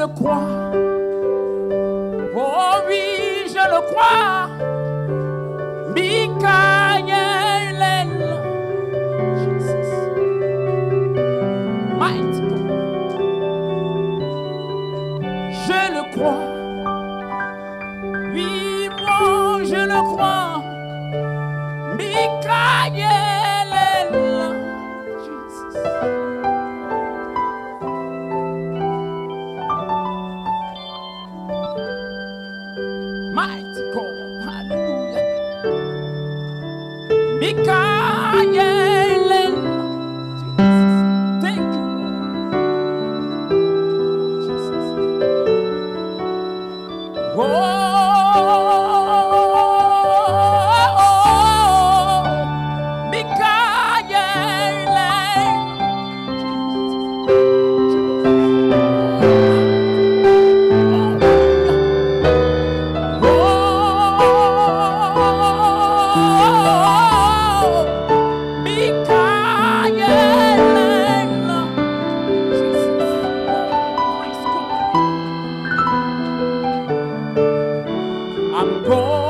le crois. Oh oui, je le crois. Michael, Jesus, mighty God. Je le crois. Oui, moi je le crois. Michael, Jesus. Mighty God, hallelujah. Michael, thank you, Jesus. I'm going home.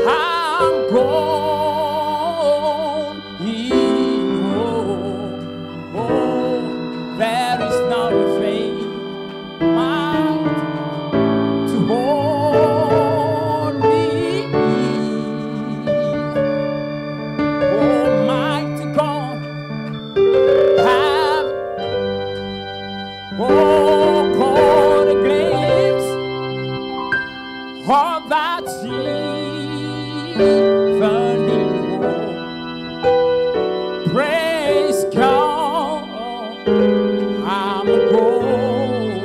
I'm going home. Oh, there is not a faith to hold me. Almighty God, have caught a glimpse of that evening hope. Praise God, I'm going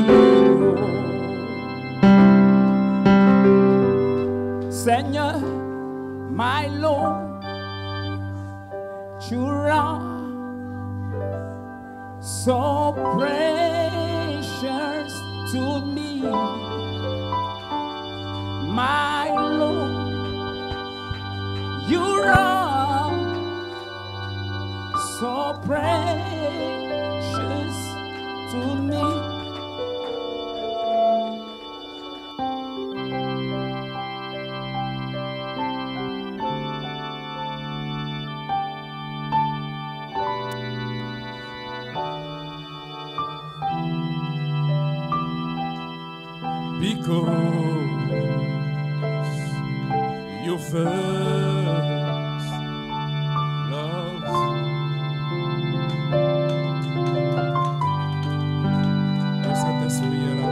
home. Seigneur, my Lord, you are so precious to me, my Lord. You are so precious to me. Because you first loved le Saint-Esprit est là.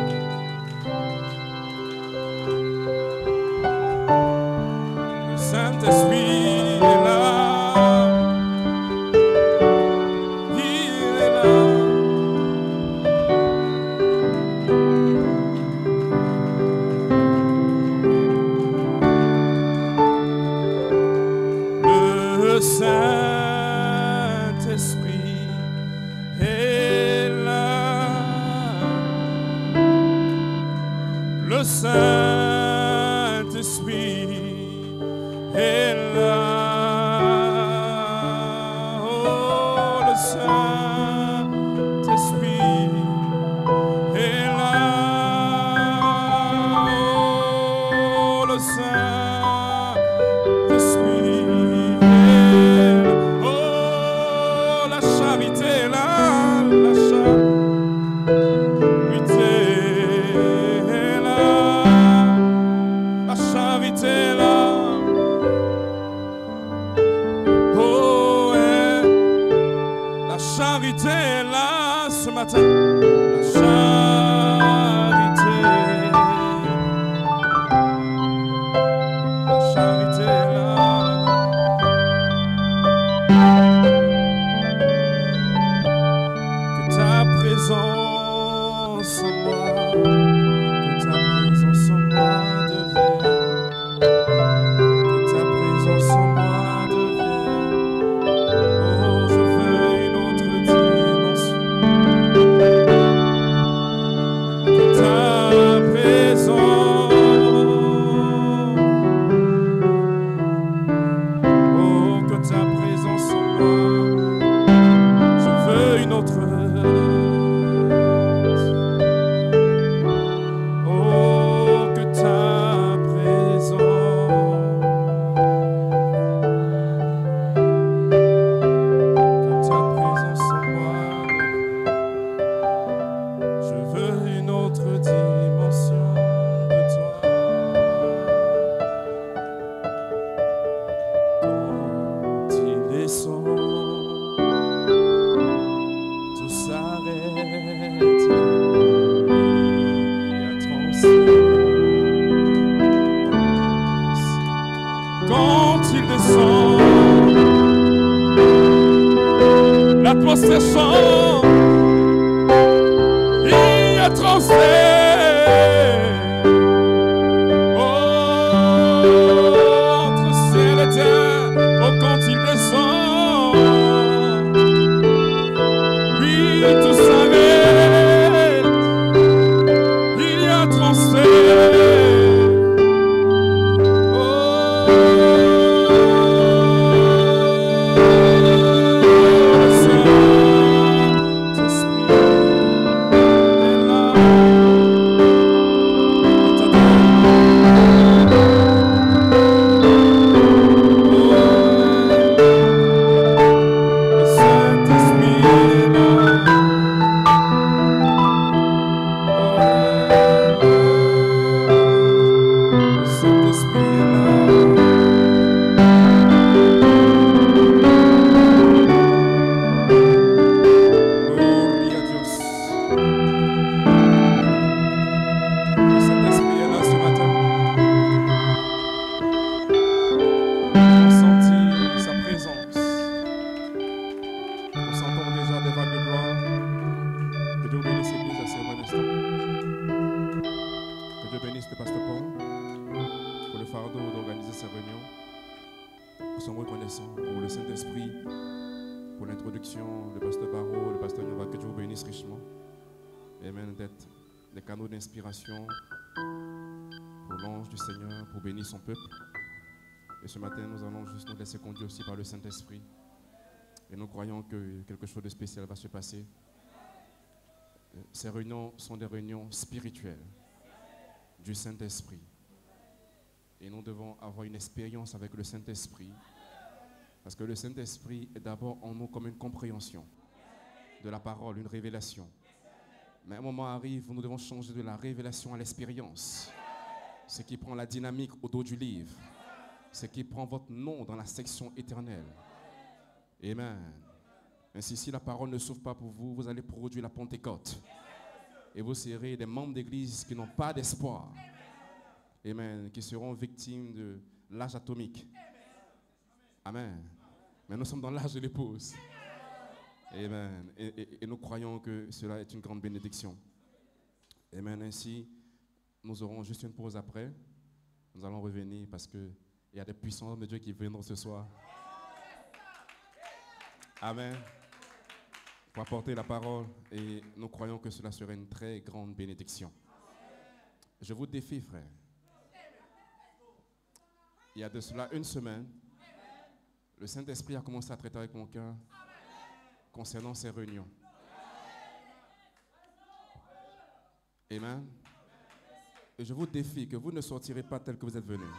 Le Saint-Esprit est là. Il est là. Le Saint-Esprit est là. Le Saint-Esprit est là. Oh, le Saint-Esprit est là. Oh, le Saint-Esprit. possession. Il a transféré. Entre ciel et terre, oh quand il descend, oui tout s'arrête, il y a transfert. Pour l'ange du Seigneur, pour bénir son peuple. Et ce matin, nous allons juste nous laisser conduire aussi par le Saint-Esprit. Et nous croyons que quelque chose de spécial va se passer. Ces réunions sont des réunions spirituelles du Saint-Esprit. Et nous devons avoir une expérience avec le Saint-Esprit. Parce que le Saint-Esprit est d'abord en nous comme une compréhension de la parole, une révélation. Mais un moment arrive où nous devons changer de la révélation à l'expérience. Ce qui prend la dynamique au dos du livre. Ce qui prend votre nom dans la section éternelle. Amen. Ainsi, si la parole ne s'ouvre pas pour vous, vous allez produire la Pentecôte. Et vous serez des membres d'église qui n'ont pas d'espoir. Amen. Qui seront victimes de l'âge atomique. Amen. Mais nous sommes dans l'âge de l'épouse. Amen. Et nous croyons que cela est une grande bénédiction. Amen. Ainsi, nous aurons juste une pause après. Nous allons revenir parce qu'il y a des puissants de Dieu qui viendront ce soir. Amen. Pour apporter la parole. Et nous croyons que cela serait une très grande bénédiction. Je vous défie, frère. Il y a de cela une semaine, le Saint-Esprit a commencé à traiter avec mon cœur concernant ces réunions. Amen. Et je vous défie que vous ne sortirez pas tel que vous êtes venus.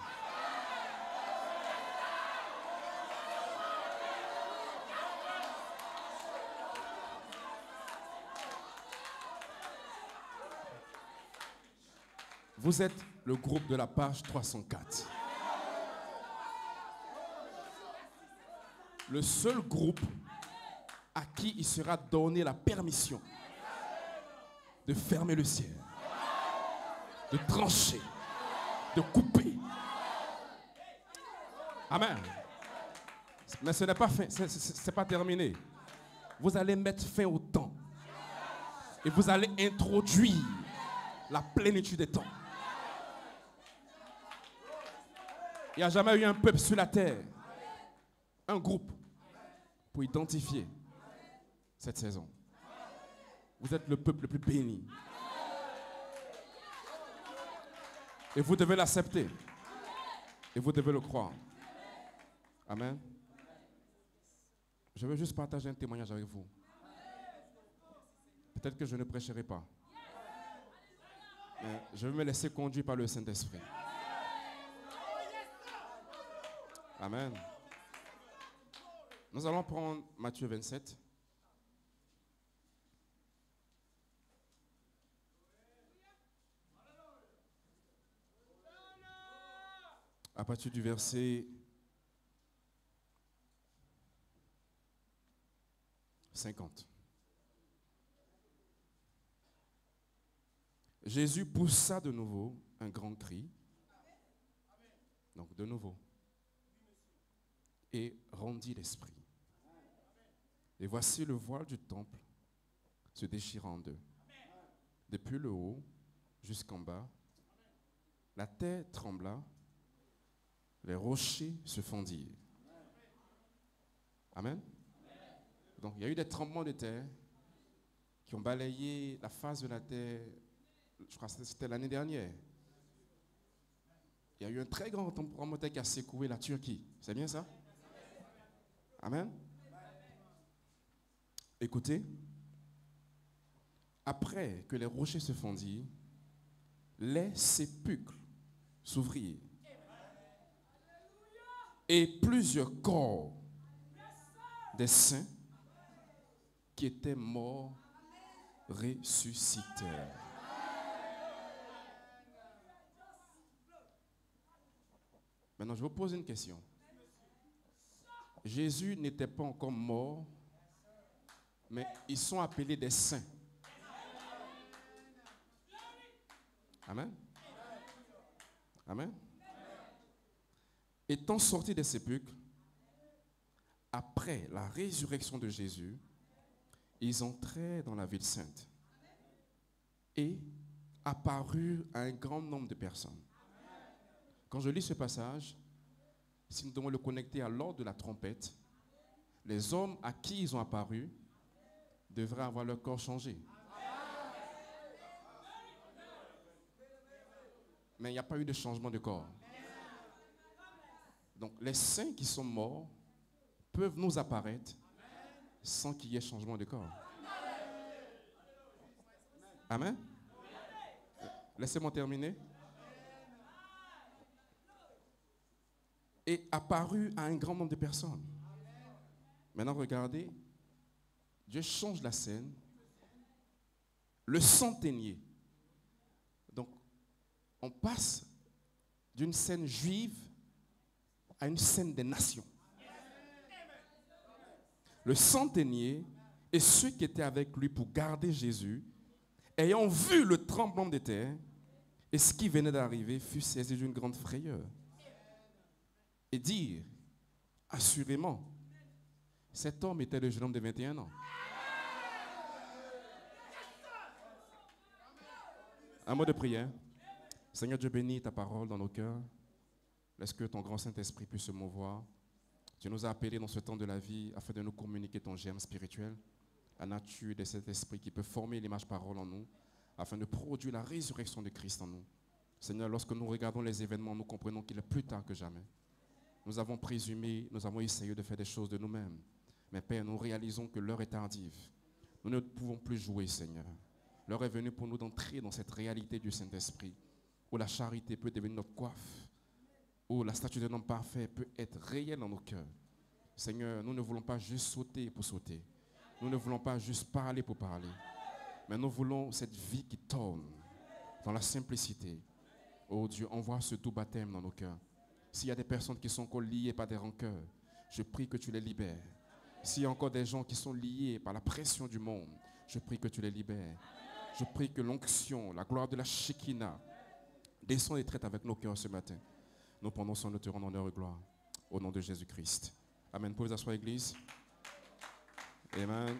Vous êtes le groupe de la page 304. Le seul groupe à qui il sera donné la permission de fermer le ciel, de trancher, de couper. Amen. Mais ce n'est pas fin, c'est pas terminé. Vous allez mettre fin au temps et vous allez introduire la plénitude des temps. Il n'y a jamais eu un peuple sur la terre, un groupe, pour identifier cette saison. Vous êtes le peuple le plus béni. Et vous devez l'accepter. Et vous devez le croire. Amen. Je veux juste partager un témoignage avec vous. Peut-être que je ne prêcherai pas. Mais je vais me laisser conduire par le Saint-Esprit. Amen. Nous allons prendre Matthieu 27. À partir du verset 50. Jésus poussa de nouveau un grand cri. Donc de nouveau. Et rendit l'esprit. Et voici le voile du temple se déchira en deux. Depuis le haut jusqu'en bas, la terre trembla, les rochers se fondirent. Amen. Donc il y a eu des tremblements de terre qui ont balayé la face de la terre, je crois que c'était l'année dernière. Il y a eu un très grand tremblement de terre qui a secoué la Turquie. C'est bien ça? Amen. Écoutez, après que les rochers se fondirent, les sépulcres s'ouvrirent et plusieurs corps des saints qui étaient morts ressuscitèrent. Maintenant, je vous pose une question. Jésus n'était pas encore mort, mais ils sont appelés des saints. Amen. Amen. Étant sortis des sépulcres, après la résurrection de Jésus, ils entrèrent dans la ville sainte et apparurent à un grand nombre de personnes. Quand je lis ce passage, si nous devons le connecter à l'ordre de la trompette, les hommes à qui ils ont apparu devraient avoir leur corps changé. Mais il n'y a pas eu de changement de corps. Donc les saints qui sont morts peuvent nous apparaître sans qu'il y ait changement de corps. Amen. Laissez-moi terminer. Et apparu à un grand nombre de personnes. Maintenant, regardez, Dieu change la scène. Le centenier. Donc, on passe d'une scène juive à une scène des nations. Le centenier et ceux qui étaient avec lui pour garder Jésus, ayant vu le tremblement de terre et ce qui venait d'arriver, fut saisi d'une grande frayeur. Et dire, assurément, cet homme était le jeune homme de 21 ans. Un mot de prière. Seigneur Dieu, bénis ta parole dans nos cœurs. Laisse que ton grand Saint-Esprit puisse se mouvoir. Tu nous as appelés dans ce temps de la vie afin de nous communiquer ton germe spirituel, la nature de cet esprit qui peut former l'image parole en nous, afin de produire la résurrection de Christ en nous. Seigneur, lorsque nous regardons les événements, nous comprenons qu'il est plus tard que jamais. Nous avons présumé, nous avons essayé de faire des choses de nous-mêmes. Mais Père, nous réalisons que l'heure est tardive. Nous ne pouvons plus jouer, Seigneur. L'heure est venue pour nous d'entrer dans cette réalité du Saint-Esprit, où la charité peut devenir notre coiffe, où la statue d'un homme parfait peut être réelle dans nos cœurs. Seigneur, nous ne voulons pas juste sauter pour sauter. Nous ne voulons pas juste parler pour parler. Mais nous voulons cette vie qui tourne dans la simplicité. Oh Dieu, envoie ce doux baptême dans nos cœurs. S'il y a des personnes qui sont encore liées par des rancœurs, je prie que tu les libères. S'il y a encore des gens qui sont liés par la pression du monde, je prie que tu les libères. Je prie que l'onction, la gloire de la Shekinah descende et traite avec nos cœurs ce matin. Nous prononçons notre nom en honneur et gloire au nom de Jésus-Christ. Amen. Vous pouvez vous asseoir, Église. Amen.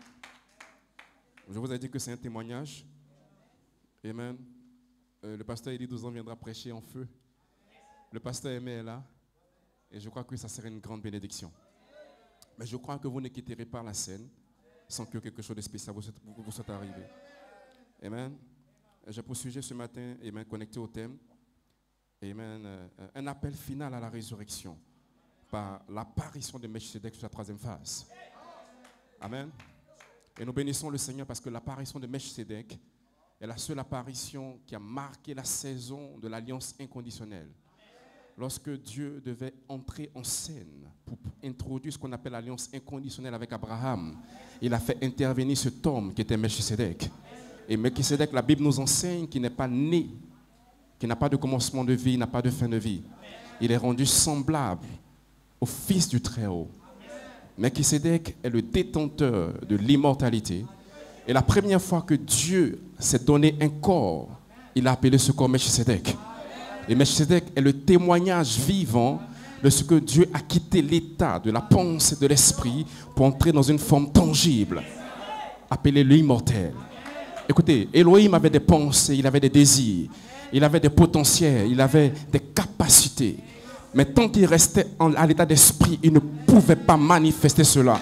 Je vous ai dit que c'est un témoignage. Amen. Le pasteur Élie 12 ans viendra prêcher en feu. Le pasteur Aimé est là. Et je crois que ça serait une grande bénédiction. Mais je crois que vous ne quitterez pas la scène sans que quelque chose de spécial vous soit arrivé. Amen. J'ai pour sujet ce matin, amen, connecté au thème. Amen. Un appel final à la résurrection par l'apparition de Melchisedec sur la troisième phase. Amen. Et nous bénissons le Seigneur parce que l'apparition de Melchisedec est la seule apparition qui a marqué la saison de l'alliance inconditionnelle. Lorsque Dieu devait entrer en scène pour introduire ce qu'on appelle l'alliance inconditionnelle avec Abraham, il a fait intervenir cet homme qui était Melchisedec. Et Melchisedec, la Bible nous enseigne qu'il n'est pas né, qu'il n'a pas de commencement de vie, il n'a pas de fin de vie. Il est rendu semblable au Fils du Très-Haut. Melchisedec est le détenteur de l'immortalité. Et la première fois que Dieu s'est donné un corps, il a appelé ce corps Melchisedec. Et Melchisedec est le témoignage vivant de ce que Dieu a quitté l'état de la pensée de l'esprit pour entrer dans une forme tangible, appelée l'immortel. Écoutez, Elohim avait des pensées, il avait des désirs, il avait des potentiels, il avait des capacités. Mais tant qu'il restait à l'état d'esprit, il ne pouvait pas manifester cela.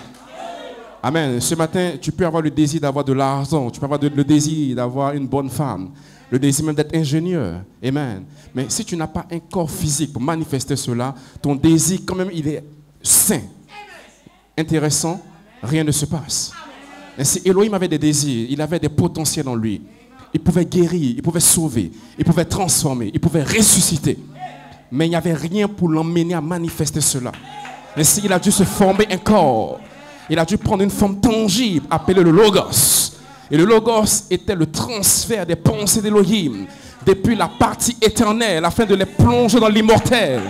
Amen. Ce matin, tu peux avoir le désir d'avoir de l'argent, tu peux avoir le désir d'avoir une bonne femme, le désir même d'être ingénieur. Amen. Mais si tu n'as pas un corps physique pour manifester cela, ton désir, quand même, il est sain, intéressant, rien ne se passe. Ainsi, Elohim avait des désirs, il avait des potentiels en lui. Il pouvait guérir, il pouvait sauver, il pouvait transformer, il pouvait ressusciter. Mais il n'y avait rien pour l'emmener à manifester cela. Ainsi, il a dû se former un corps. Il a dû prendre une forme tangible, appelée le Logos. Et le Logos était le transfert des pensées d'Elohim depuis la partie éternelle, afin de les plonger dans l'immortel.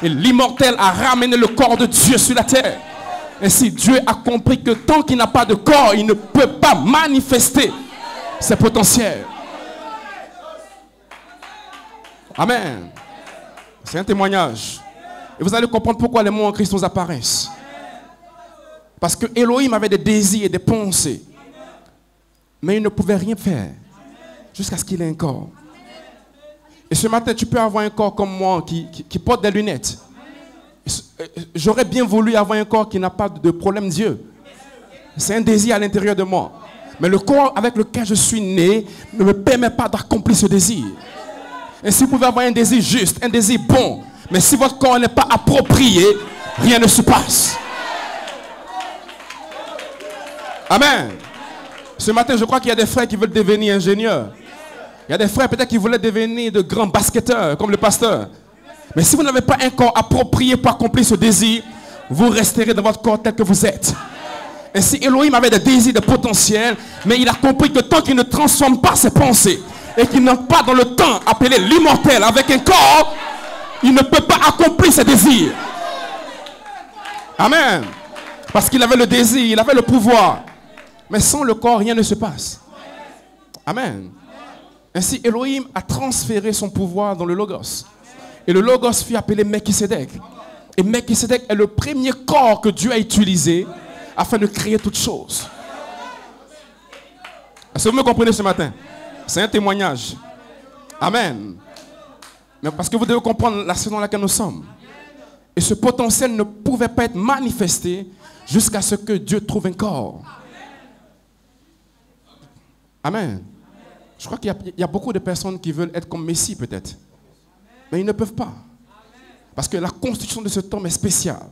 Et l'immortel a ramené le corps de Dieu sur la terre. Ainsi, Dieu a compris que tant qu'il n'a pas de corps, il ne peut pas manifester ses potentiels. Amen. C'est un témoignage. Et vous allez comprendre pourquoi les mots en Christ nous apparaissent. Parce que Elohim avait des désirs et des pensées. Mais il ne pouvait rien faire jusqu'à ce qu'il ait un corps. Et ce matin, tu peux avoir un corps comme moi qui porte des lunettes. J'aurais bien voulu avoir un corps qui n'a pas de problème d'yeux. C'est un désir à l'intérieur de moi. Mais le corps avec lequel je suis né ne me permet pas d'accomplir ce désir. Et si vous pouvez avoir un désir juste, un désir bon, mais si votre corps n'est pas approprié, rien ne se passe. Amen. Ce matin, je crois qu'il y a des frères qui veulent devenir ingénieurs. Il y a des frères peut-être qui voulaient devenir de grands basketteurs, comme le pasteur. Mais si vous n'avez pas un corps approprié pour accomplir ce désir, vous resterez dans votre corps tel que vous êtes. Ainsi, Elohim avait des désirs, des potentiels, mais il a compris que tant qu'il ne transforme pas ses pensées et qu'il n'entre pas dans le temps appelé l'immortel avec un corps, il ne peut pas accomplir ses désirs. Amen. Parce qu'il avait le désir, il avait le pouvoir. Mais sans le corps, rien ne se passe. Amen. Ainsi, Elohim a transféré son pouvoir dans le Logos. Et le Logos fut appelé Melchisedec. Et Melchisedec est le premier corps que Dieu a utilisé afin de créer toutes choses. Est-ce que vous me comprenez ce matin? C'est un témoignage. Amen. Mais parce que vous devez comprendre la saison dans laquelle nous sommes. Et ce potentiel ne pouvait pas être manifesté jusqu'à ce que Dieu trouve un corps. Amen. Je crois qu'il y a beaucoup de personnes qui veulent être comme Messie peut-être. Mais ils ne peuvent pas. Parce que la constitution de cet homme est spéciale.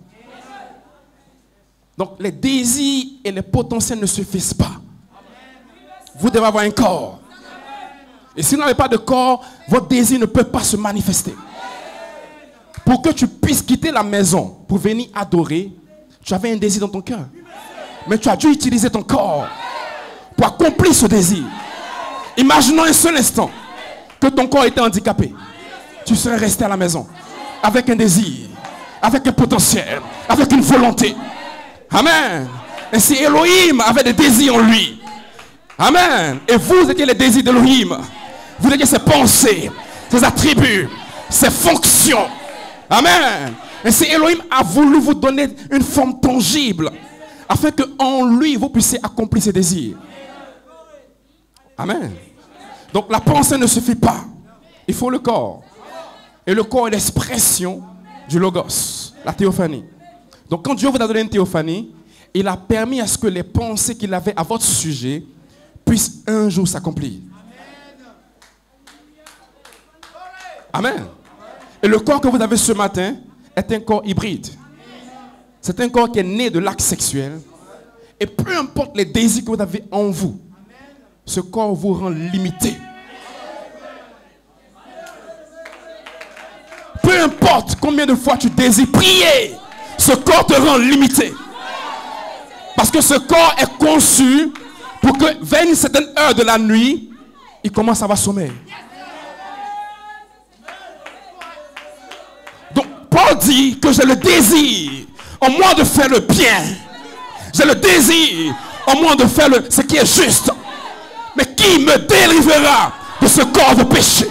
Donc les désirs et les potentiels ne suffisent pas. Vous devez avoir un corps. Et si vous n'avez pas de corps, votre désir ne peut pas se manifester. Pour que tu puisses quitter la maison pour venir adorer, tu avais un désir dans ton cœur. Mais tu as dû utiliser ton corps pour accomplir ce désir. Imaginons un seul instant que ton corps était handicapé. Tu serais resté à la maison avec un désir, avec un potentiel, avec une volonté. Amen. Et si Elohim avait des désirs en lui, amen. Et vous étiez les désirs d'Elohim. Vous étiez ses pensées, ses attributs, ses fonctions. Amen. Et si Elohim a voulu vous donner une forme tangible, afin qu'en lui, vous puissiez accomplir ses désirs. Amen. Donc la pensée ne suffit pas. Il faut le corps. Et le corps est l'expression du Logos, la théophanie. Donc quand Dieu vous a donné une théophanie, il a permis à ce que les pensées qu'il avait à votre sujet puissent un jour s'accomplir. Amen. Et le corps que vous avez ce matin est un corps hybride. C'est un corps qui est né de l'acte sexuel. Et peu importe les désirs que vous avez en vous, ce corps vous rend limité. Peu importe combien de fois tu désires prier, ce corps te rend limité. Parce que ce corps est conçu pour que vers une certaine heure de la nuit, il commence à avoir sommeil. Donc Paul dit que j'ai le désir en moi de faire le bien. J'ai le désir en moi de faire ce qui est juste. Mais qui me délivrera de ce corps de péché?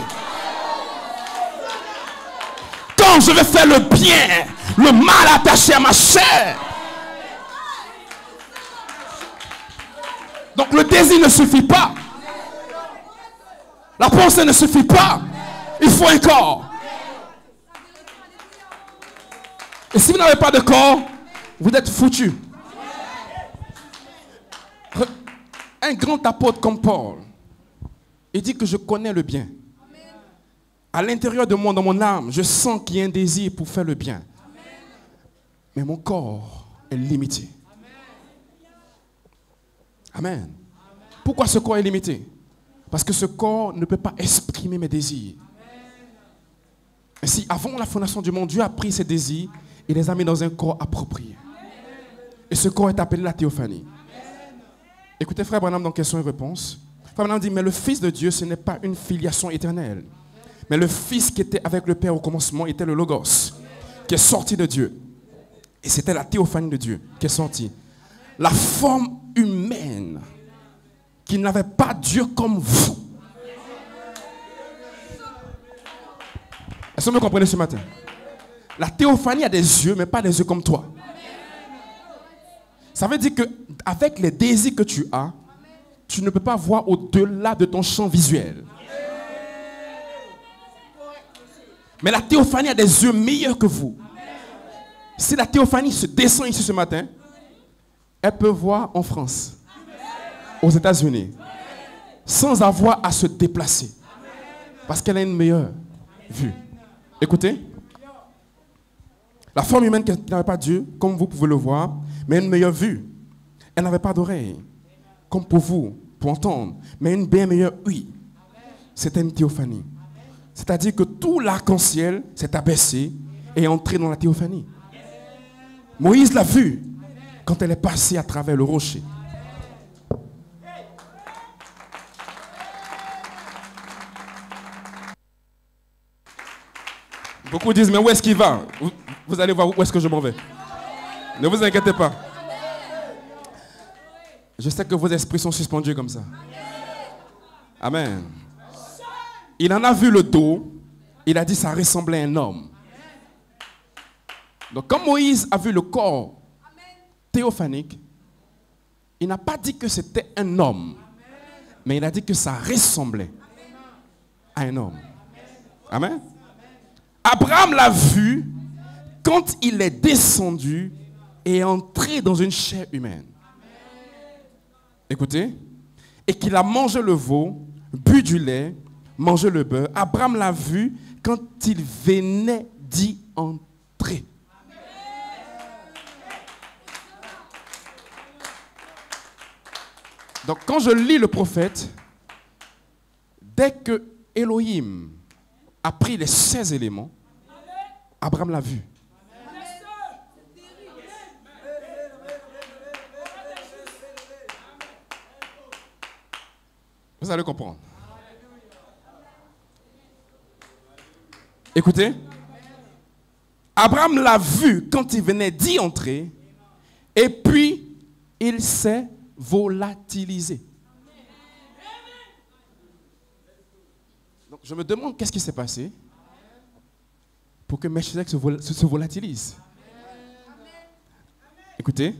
Quand je vais faire le bien, le mal attaché à ma chair. Donc le désir ne suffit pas. La pensée ne suffit pas. Il faut un corps. Et si vous n'avez pas de corps, vous êtes foutu. Un grand apôtre comme Paul, il dit que je connais le bien. À l'intérieur de moi, dans mon âme, je sens qu'il y a un désir pour faire le bien. Mais mon corps est limité. Amen. Pourquoi ce corps est limité? Parce que ce corps ne peut pas exprimer mes désirs. Et si avant la fondation du monde, Dieu a pris ses désirs et les a mis dans un corps approprié. Et ce corps est appelé la théophanie. Écoutez Frère Branham dans questions et réponses. Frère Branham dit, mais le Fils de Dieu, ce n'est pas une filiation éternelle. Mais le Fils qui était avec le Père au commencement était le Logos, qui est sorti de Dieu. Et c'était la théophanie de Dieu qui est sortie. La forme humaine qui n'avait pas Dieu comme vous. Est-ce que vous me comprenez ce matin? La théophanie a des yeux, mais pas des yeux comme toi. Ça veut dire qu'avec les désirs que tu as, tu ne peux pas voir au-delà de ton champ visuel. Mais la théophanie a des yeux meilleurs que vous. Si la théophanie se descend ici ce matin, elle peut voir en France, aux États-Unis, sans avoir à se déplacer. Parce qu'elle a une meilleure vue. Écoutez, la forme humaine qui n'avait pas Dieu, comme vous pouvez le voir, mais une meilleure vue. Elle n'avait pas d'oreille, comme pour vous, pour entendre, mais une bien meilleure ouïe. C'était une théophanie. C'est-à-dire que tout l'arc-en-ciel s'est abaissé et est entré dans la théophanie. Moïse l'a vu quand elle est passée à travers le rocher. Beaucoup disent, mais où est-ce qu'il va? Vous allez voir où est-ce que je m'en vais. Ne vous inquiétez pas. Je sais que vos esprits sont suspendus comme ça. Amen. Il en a vu le dos. Il a dit que ça ressemblait à un homme. Donc quand Moïse a vu le corps théophanique, il n'a pas dit que c'était un homme. Mais il a dit que ça ressemblait à un homme. Amen. Abraham l'a vu quand il est descendu et est entré dans une chair humaine. Écoutez. Et qu'il a mangé le veau, bu du lait, mangé le beurre. Abraham l'a vu quand il venait d'y entrer. Donc quand je lis le prophète, dès que Elohim a pris les 16 éléments, Abraham l'a vu. Vous allez comprendre. Écoutez. Abraham l'a vu quand il venait d'y entrer. Et puis, il s'est volatilisé. Donc, je me demande qu'est-ce qui s'est passé pour que Melchizedek se volatilise. Écoutez.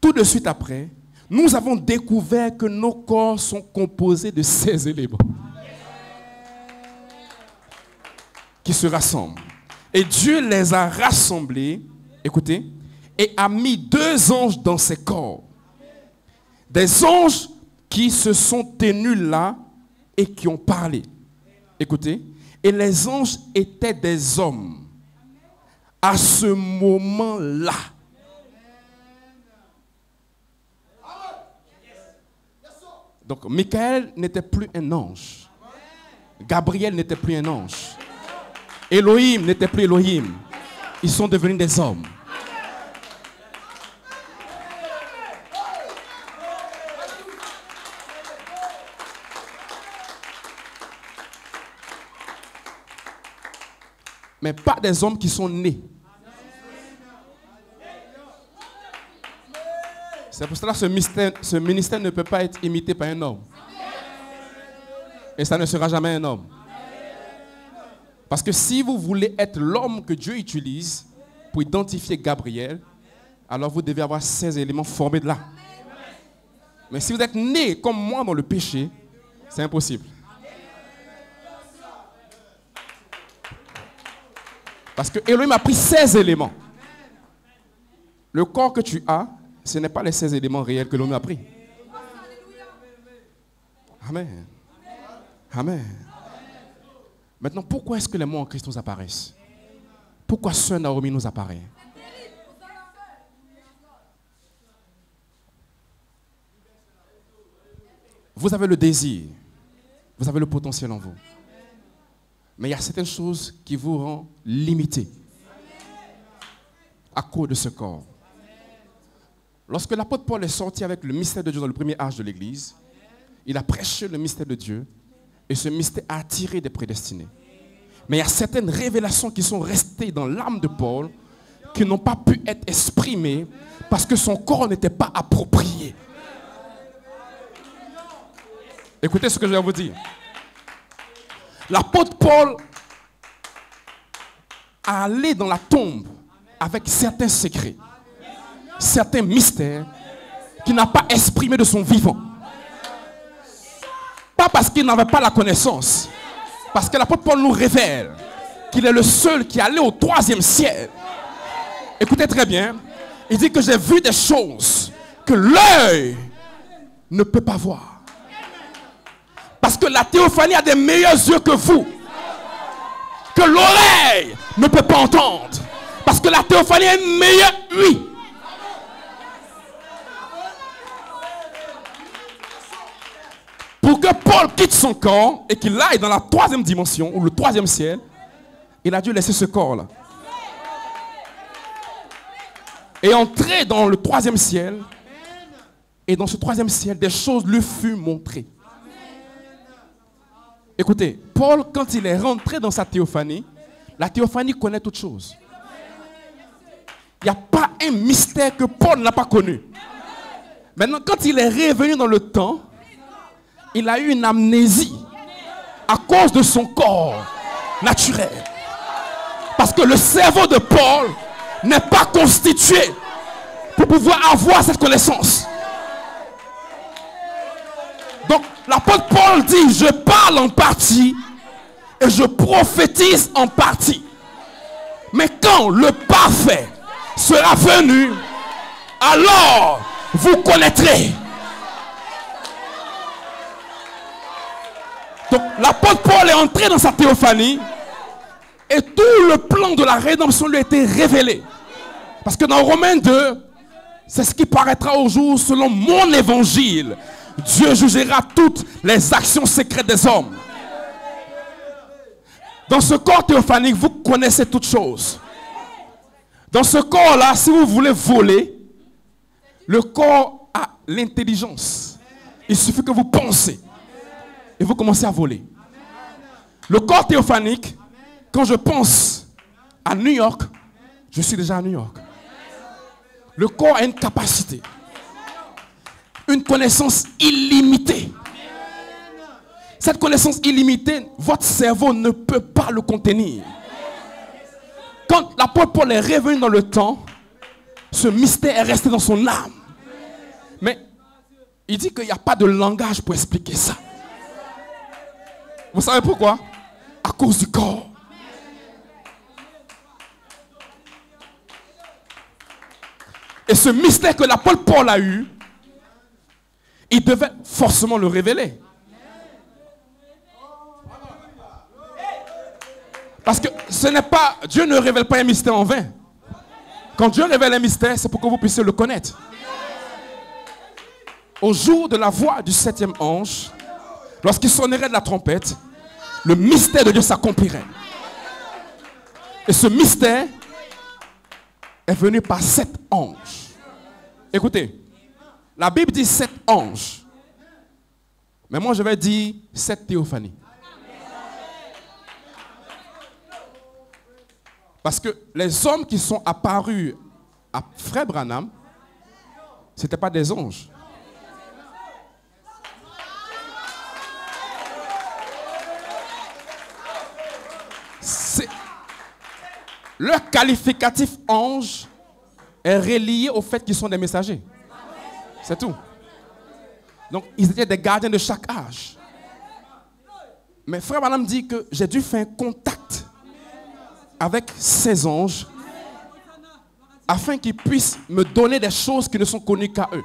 Tout de suite après, nous avons découvert que nos corps sont composés de 16 éléments qui se rassemblent. Et Dieu les a rassemblés, écoutez, et a mis 2 anges dans ces corps. Des anges qui se sont tenus là et qui ont parlé. Écoutez, et les anges étaient des hommes. À ce moment-là, donc, Michael n'était plus un ange. Gabriel n'était plus un ange. Elohim n'était plus Elohim. Ils sont devenus des hommes. Mais pas des hommes qui sont nés. C'est pour cela que ce ministère ne peut pas être imité par un homme. Et ça ne sera jamais un homme. Parce que si vous voulez être l'homme que Dieu utilise pour pour identifier Gabriel, alors vous devez avoir 16 éléments formés de là. Mais si vous êtes né comme moi dans le péché, c'est impossible. Parce que Elohim a pris 16 éléments. Le corps que tu as, ce n'est pas les 16 éléments réels que l'on a pris. Amen. Amen. Maintenant, pourquoi est-ce que les mots en Christ nous apparaissent? Pourquoi Sœur Naomi nous apparaît? Vous avez le désir, vous avez le potentiel en vous. Mais il y a certaines choses qui vous rendent limité à cause de ce corps. Lorsque l'apôtre Paul est sorti avec le mystère de Dieu dans le premier âge de l'Église, il a prêché le mystère de Dieu et ce mystère a attiré des prédestinés. Mais il y a certaines révélations qui sont restées dans l'âme de Paul qui n'ont pas pu être exprimées parce que son corps n'était pas approprié. Écoutez ce que je vais vous dire. L'apôtre Paul a allé dans la tombe avec certains secrets, certains mystères qu'il n'a pas exprimés de son vivant. Pas parce qu'il n'avait pas la connaissance, parce que l'apôtre Paul nous révèle qu'il est le seul qui est allé au 3e ciel. Écoutez très bien, il dit que j'ai vu des choses que l'œil ne peut pas voir. Parce que la théophanie a des meilleurs yeux que vous. Que l'oreille ne peut pas entendre. Parce que la théophanie a une meilleure ouïe. Pour que Paul quitte son corps et qu'il aille dans la 3e dimension ou le 3e ciel, il a dû laisser ce corps-là. Et entrer dans le 3e ciel. Et dans ce 3e ciel, des choses lui furent montrées. Écoutez, Paul, quand il est rentré dans sa théophanie, la théophanie connaît toutes choses. Il n'y a pas un mystère que Paul n'a pas connu. Maintenant, quand il est revenu dans le temps, il a eu une amnésie à cause de son corps naturel. Parce que le cerveau de Paul n'est pas constitué pour pouvoir avoir cette connaissance. Donc, l'apôtre Paul dit, je parle en partie et je prophétise en partie. Mais quand le parfait sera venu, alors vous connaîtrez. Donc, l'apôtre Paul est entré dans sa théophanie et tout le plan de la rédemption lui a été révélé. Parce que dans Romains 2, c'est ce qui paraîtra au jour selon mon évangile. Dieu jugera toutes les actions secrètes des hommes. Dans ce corps théophanique, vous connaissez toutes choses. Dans ce corps-là, si vous voulez voler, le corps a l'intelligence. Il suffit que vous pensez et vous commencez à voler. Le corps théophanique, quand je pense à New York, je suis déjà à New York. Le corps a une capacité. Une connaissance illimitée. Cette connaissance illimitée, votre cerveau ne peut pas le contenir. Quand l'apôtre Paul est revenu dans le temps, ce mystère est resté dans son âme. Mais il dit qu'il n'y a pas de langage pour expliquer ça. Vous savez pourquoi? À cause du corps. Et ce mystère que l'apôtre Paul a eu, il devait forcément le révéler. Parce que ce n'est pas, Dieu ne révèle pas un mystère en vain. Quand Dieu révèle un mystère, c'est pour que vous puissiez le connaître. Au jour de la voix du 7e ange, lorsqu'il sonnerait de la trompette, le mystère de Dieu s'accomplirait. Et ce mystère est venu par 7 anges. Écoutez. La Bible dit 7 anges. Mais moi, je vais dire 7 théophanies. Parce que les hommes qui sont apparus à Frère Branham, ce n'étaient pas des anges. Leur qualificatif ange est relié au fait qu'ils sont des messagers. C'est tout. Donc, ils étaient des gardiens de chaque âge. Mais frère Branham dit que j'ai dû faire un contact avec ces anges afin qu'ils puissent me donner des choses qui ne sont connues qu'à eux.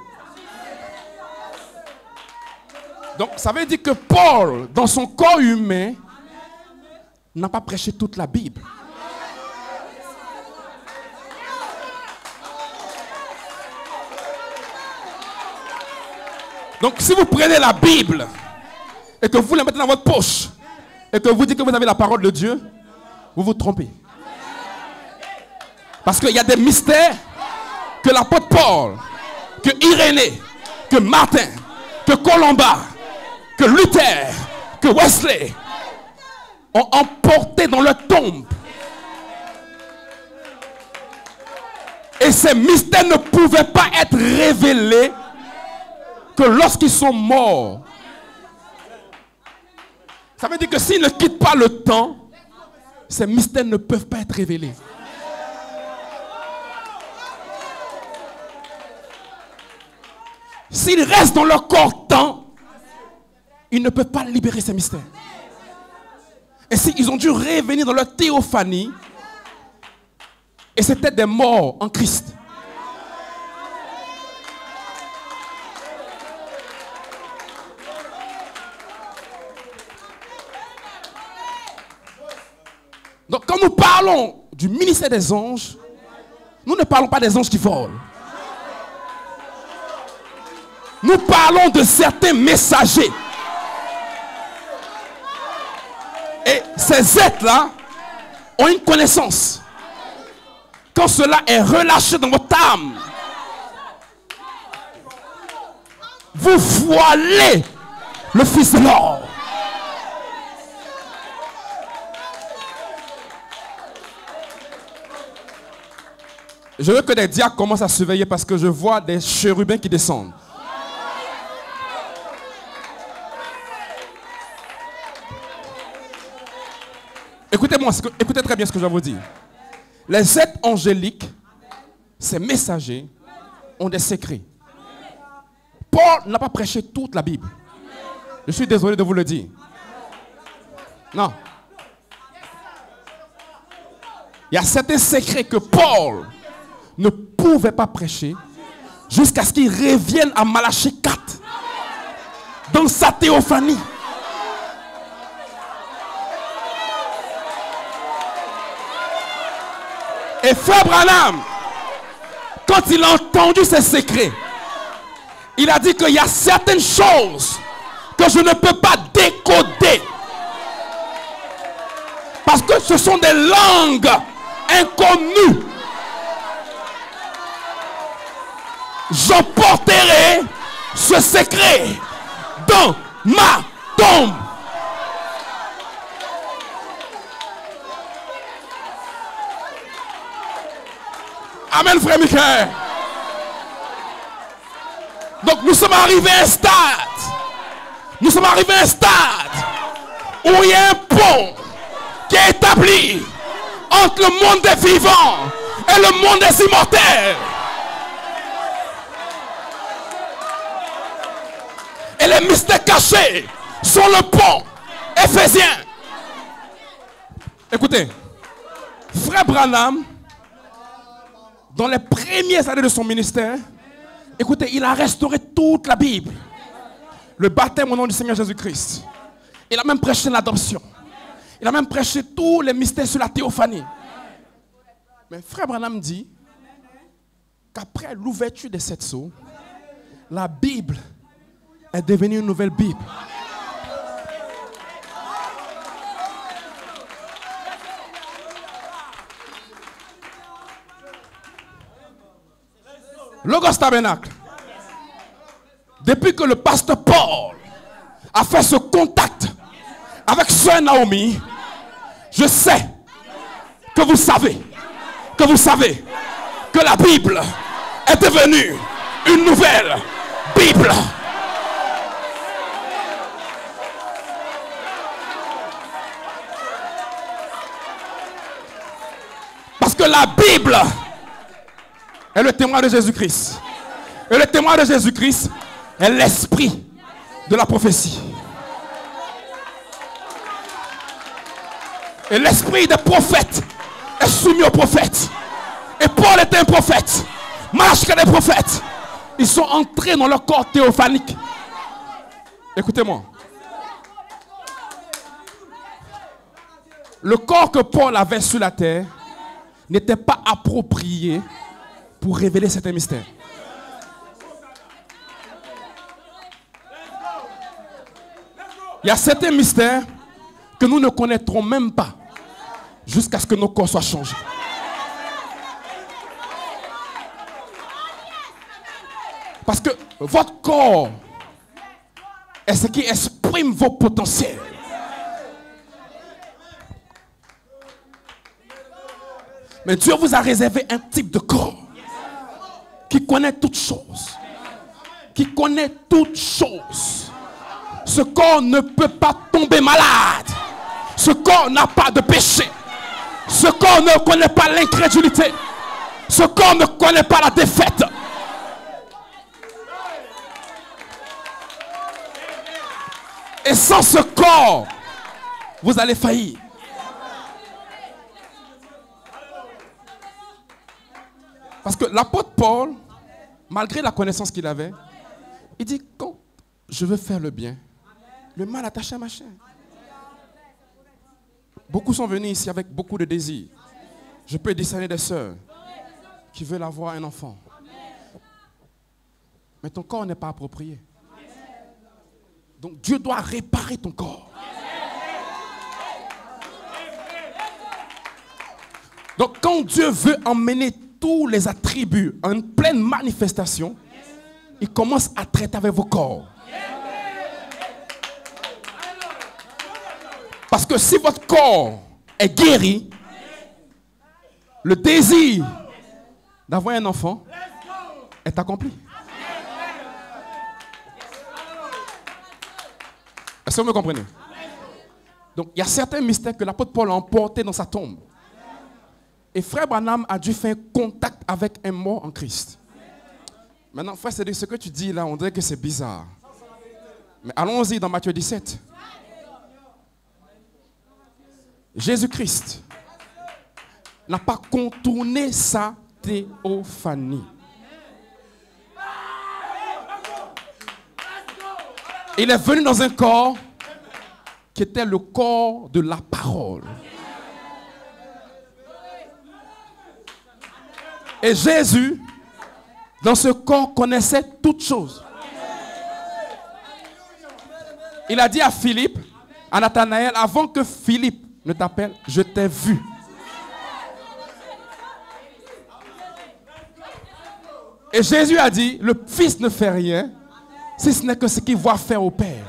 Donc, ça veut dire que Paul, dans son corps humain, n'a pas prêché toute la Bible. Donc, si vous prenez la Bible et que vous la mettez dans votre poche et que vous dites que vous avez la parole de Dieu, vous vous trompez. Parce qu'il y a des mystères que l'apôtre Paul, que Irénée, que Martin, que Colomba, que Luther, que Wesley ont emporté dans leur tombe. Et ces mystères ne pouvaient pas être révélés que lorsqu'ils sont morts. Ça veut dire que s'ils ne quittent pas le temps, ces mystères ne peuvent pas être révélés. S'ils restent dans leur corps temps, ils ne peuvent pas libérer ces mystères. Et s'ils ont dû revenir dans leur théophanie, et c'était des morts en Christ. Donc quand nous parlons du ministère des anges, nous ne parlons pas des anges qui volent. Nous parlons de certains messagers. Et ces êtres-là ont une connaissance. Quand cela est relâché dans votre âme, vous voilez le Fils de l'homme. Je veux que des diacres commencent à surveiller parce que je vois des chérubins qui descendent. Écoutez-moi, écoutez très bien ce que je vais vous dire. Les êtres angéliques, ces messagers, ont des secrets. Paul n'a pas prêché toute la Bible. Je suis désolé de vous le dire. Non. Il y a certains secrets que Paul ne pouvait pas prêcher jusqu'à ce qu'il revienne à Malachie 4 dans sa théophanie. Et frère Branham, quand il a entendu ces secrets, il a dit qu'il y a certaines choses que je ne peux pas décoder. Parce que ce sont des langues inconnues. J'emporterai ce secret dans ma tombe. Amen, frère Michael. Donc nous sommes arrivés à un stade. Nous sommes arrivés à un stade où il y a un pont qui est établi entre le monde des vivants et le monde des immortels. Et les mystères cachés sont le pont Éphésiens. Écoutez, frère Branham, dans les premières années de son ministère, écoutez, il a restauré toute la Bible. Le baptême au nom du Seigneur Jésus-Christ. Il a même prêché l'adoption. Il a même prêché tous les mystères sur la théophanie. Mais frère Branham dit qu'après l'ouverture des 7 sceaux, la Bible est devenue une nouvelle Bible. Logos Tabernacle. Depuis que le pasteur Paul a fait ce contact avec sœur Naomi, je sais que vous savez que la Bible est devenue une nouvelle Bible. Parce Parce que la Bible est le témoin de Jésus-Christ. Et le témoin de Jésus-Christ est l'esprit de la prophétie. Et l'esprit des prophètes est soumis aux prophètes. Et Paul était un prophète. Marche que des prophètes. Ils sont entrés dans leur corps théophanique. Écoutez-moi. Le corps que Paul avait sur la terre n'était pas approprié pour révéler certains mystères. Il y a certains mystères que nous ne connaîtrons même pas jusqu'à ce que nos corps soient changés. Parce que votre corps est ce qui exprime vos potentiels. Mais Dieu vous a réservé un type de corps qui connaît toutes choses. Qui connaît toutes choses. Ce corps ne peut pas tomber malade. Ce corps n'a pas de péché. Ce corps ne connaît pas l'incrédulité. Ce corps ne connaît pas la défaite. Et sans ce corps, vous allez faillir. Parce que l'apôtre Paul, malgré la connaissance qu'il avait, il dit, quand je veux faire le bien, le mal attaché à ma chair. Beaucoup sont venus ici avec beaucoup de désirs. Je peux discerner des sœurs qui veulent avoir un enfant. Mais ton corps n'est pas approprié. Donc Dieu doit réparer ton corps. Donc quand Dieu veut emmener tous les attributs en pleine manifestation, il commence à traiter avec vos corps. Parce que si votre corps est guéri, le désir d'avoir un enfant est accompli. Est-ce que vous me comprenez? Donc, il y a certains mystères que l'apôtre Paul a emportés dans sa tombe. Et frère Branham a dû faire contact avec un mort en Christ. Maintenant, frère, c'est ce que tu dis là, on dirait que c'est bizarre. Mais allons-y dans Matthieu 17. Jésus-Christ n'a pas contourné sa théophanie. Il est venu dans un corps qui était le corps de la parole. Et Jésus, dans ce corps, connaissait toutes choses. Il a dit à Philippe, à Nathanaël, avant que Philippe ne t'appelle, je t'ai vu. Et Jésus a dit, le Fils ne fait rien, si ce n'est que ce qu'il voit faire au Père.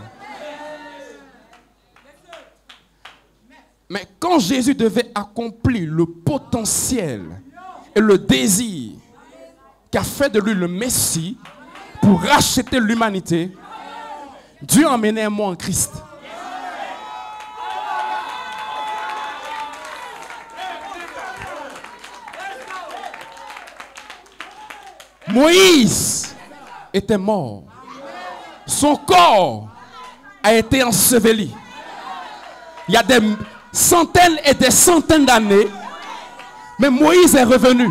Mais quand Jésus devait accomplir le potentiel et le désir qui a fait de lui le Messie pour racheter l'humanité, Dieu a emmené un mot en Christ. Moïse était mort. Son corps a été enseveli. Il y a des centaines et des centaines d'années, mais Moïse est revenu.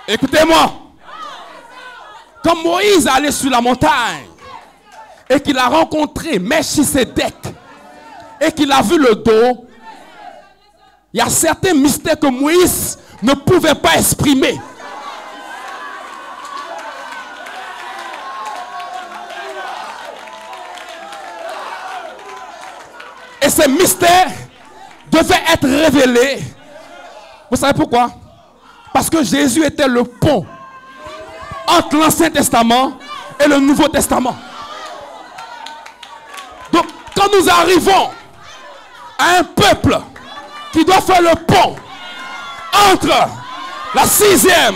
Écoutez-moi. Quand Moïse allait sur la montagne et qu'il a rencontré Melchisédek et qu'il a vu le dos, il y a certains mystères que Moïse ne pouvait pas exprimer. Et ces mystères devaient être révélés. Vous savez pourquoi? Parce que Jésus était le pont entre l'Ancien Testament et le Nouveau Testament. Donc, quand nous arrivons à un peuple qui doit faire le pont entre la 6e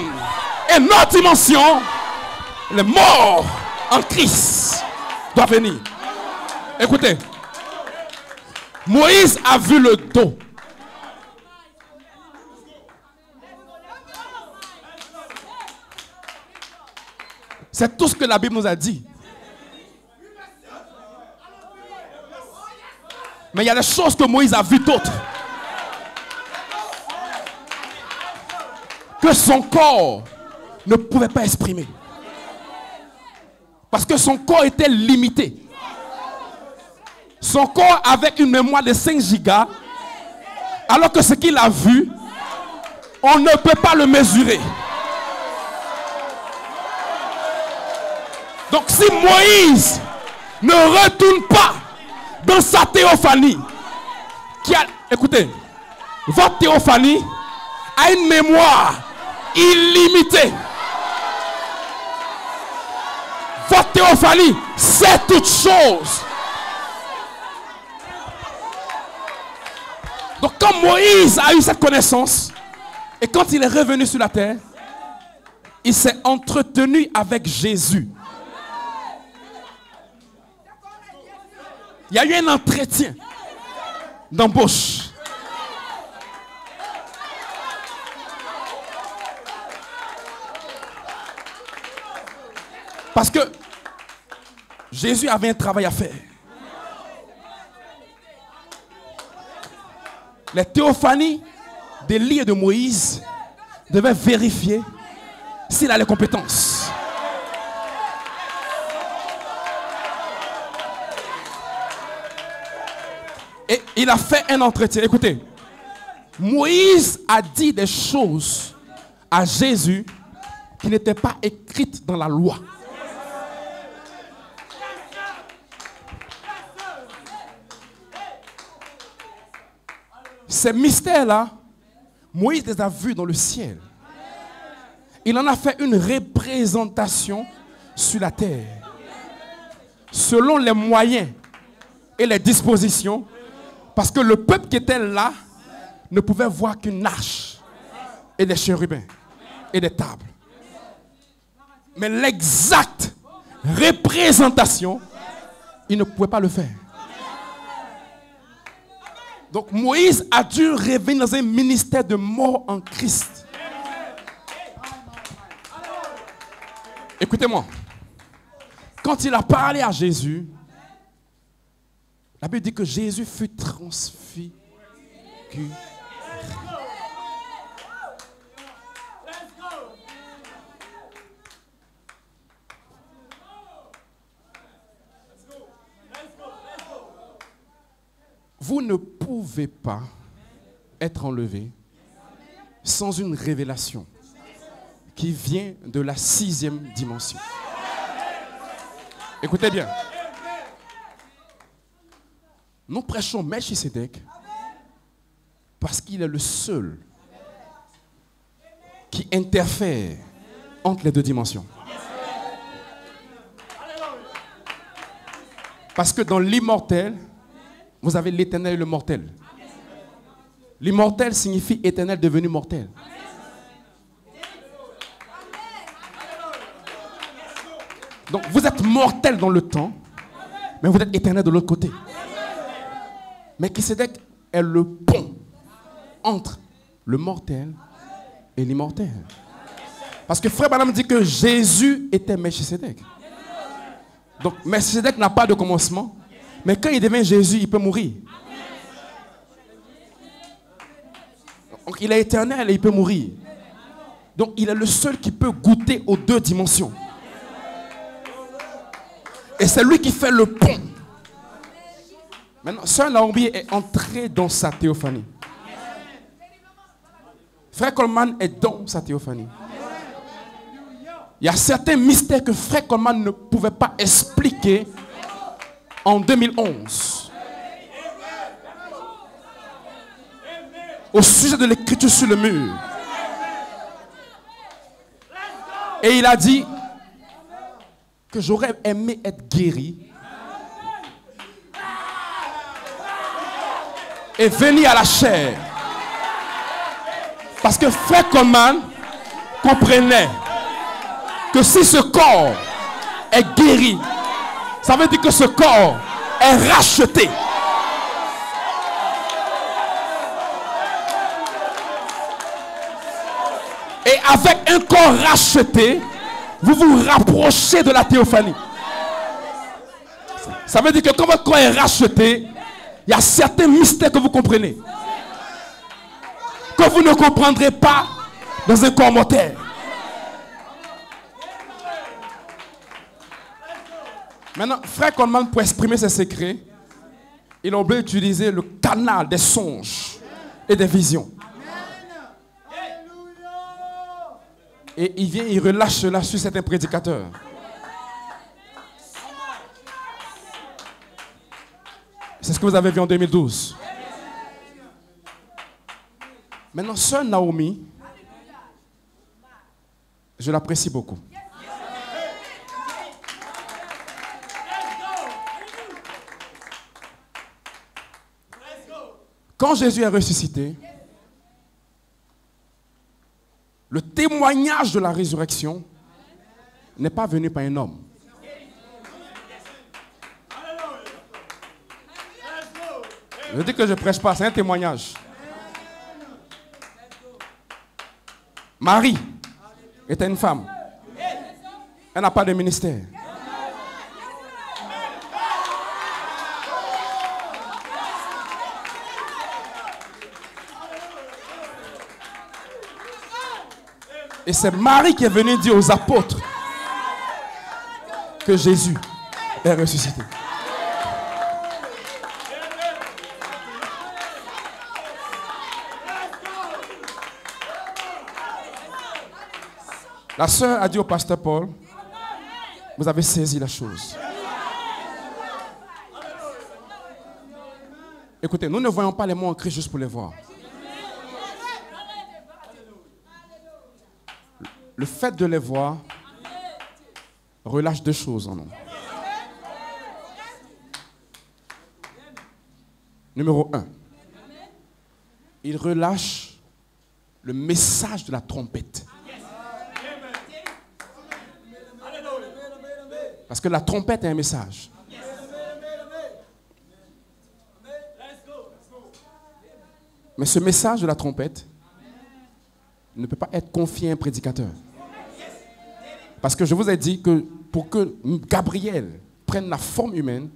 et notre dimension, les morts en Christ doivent venir. Écoutez, Moïse a vu le dos. C'est tout ce que la Bible nous a dit. Mais il y a des choses que Moïse a vues d'autres. Que son corps ne pouvait pas exprimer. Parce que son corps était limité. Son corps avait une mémoire de 5 gigas. Alors que ce qu'il a vu, on ne peut pas le mesurer. Donc si Moïse ne retourne pas dans sa théophanie, écoutez, votre théophanie a une mémoire illimitée. Votre théophanie, c'est toute chose. Donc quand Moïse a eu cette connaissance, et quand il est revenu sur la terre, il s'est entretenu avec Jésus. Il y a eu un entretien d'embauche. Parce que Jésus avait un travail à faire. Les théophanies d'Élie et de Moïse devaient vérifier s'il a les compétences. Et il a fait un entretien. Écoutez, Moïse a dit des choses à Jésus qui n'étaient pas écrites dans la loi. Ces mystères-là, Moïse les a vus dans le ciel. Il en a fait une représentation sur la terre. Selon les moyens et les dispositions, parce que le peuple qui était là ne pouvait voir qu'une arche et des chérubins et des tables. Mais l'exacte représentation, il ne pouvait pas le faire. Donc Moïse a dû revenir dans un ministère de mort en Christ. Écoutez-moi. Quand il a parlé à Jésus, la Bible dit que Jésus fut transfiguré. Vous ne pouvez pas être enlevé sans une révélation qui vient de la 6e dimension. Écoutez bien. Nous prêchons Melchisédek parce qu'il est le seul qui interfère entre les deux dimensions. Parce que dans l'immortel, vous avez l'éternel et le mortel. L'immortel signifie éternel devenu mortel. Donc vous êtes mortel dans le temps, mais vous êtes éternel de l'autre côté. Melchisédek est le pont entre le mortel et l'immortel. Parce que Frère Branham dit que Jésus était Melchisédek. Donc Melchisédek n'a pas de commencement, mais quand il devient Jésus, il peut mourir. Donc il est éternel et il peut mourir. Donc il est le seul qui peut goûter aux deux dimensions. Et c'est lui qui fait le pont. Maintenant, Sœur Naomi est entrée dans sa théophanie. Frère Coleman est dans sa théophanie. Il y a certains mystères que Frère Coleman ne pouvait pas expliquer en 2011. Au sujet de l'écriture sur le mur. Et il a dit que j'aurais aimé être guéri et venir à la chair. Parce que Frère Coleman comprenait que si ce corps est guéri, ça veut dire que ce corps est racheté. Et avec un corps racheté, vous vous rapprochez de la théophanie. Ça veut dire que quand votre corps est racheté, il y a certains mystères que vous comprenez, que vous ne comprendrez pas dans un corps mortel. Maintenant, frère Coleman, pour exprimer ses secrets, il a oublié d'utiliser le canal des songes et des visions. Et il vient, il relâche cela sur certains prédicateurs. C'est ce que vous avez vu en 2012. Maintenant, sœur Naomi, je l'apprécie beaucoup. Quand Jésus est ressuscité, le témoignage de la résurrection n'est pas venu par un homme. Je dis que je ne prêche pas, c'est un témoignage. Marie était une femme. Elle n'a pas de ministère. Et c'est Marie qui est venue dire aux apôtres que Jésus est ressuscité. La sœur a dit au pasteur Paul, vous avez saisi la chose. Écoutez, nous ne voyons pas les mots en Christ juste pour les voir. Le fait de les voir relâche deux choses en nous. Numéro 1, il relâche le message de la trompette. Parce que la trompette est un message. Mais ce message de la trompette ne peut pas être confié à un prédicateur. Parce que je vous ai dit que pour que Gabriel prenne la forme humaine,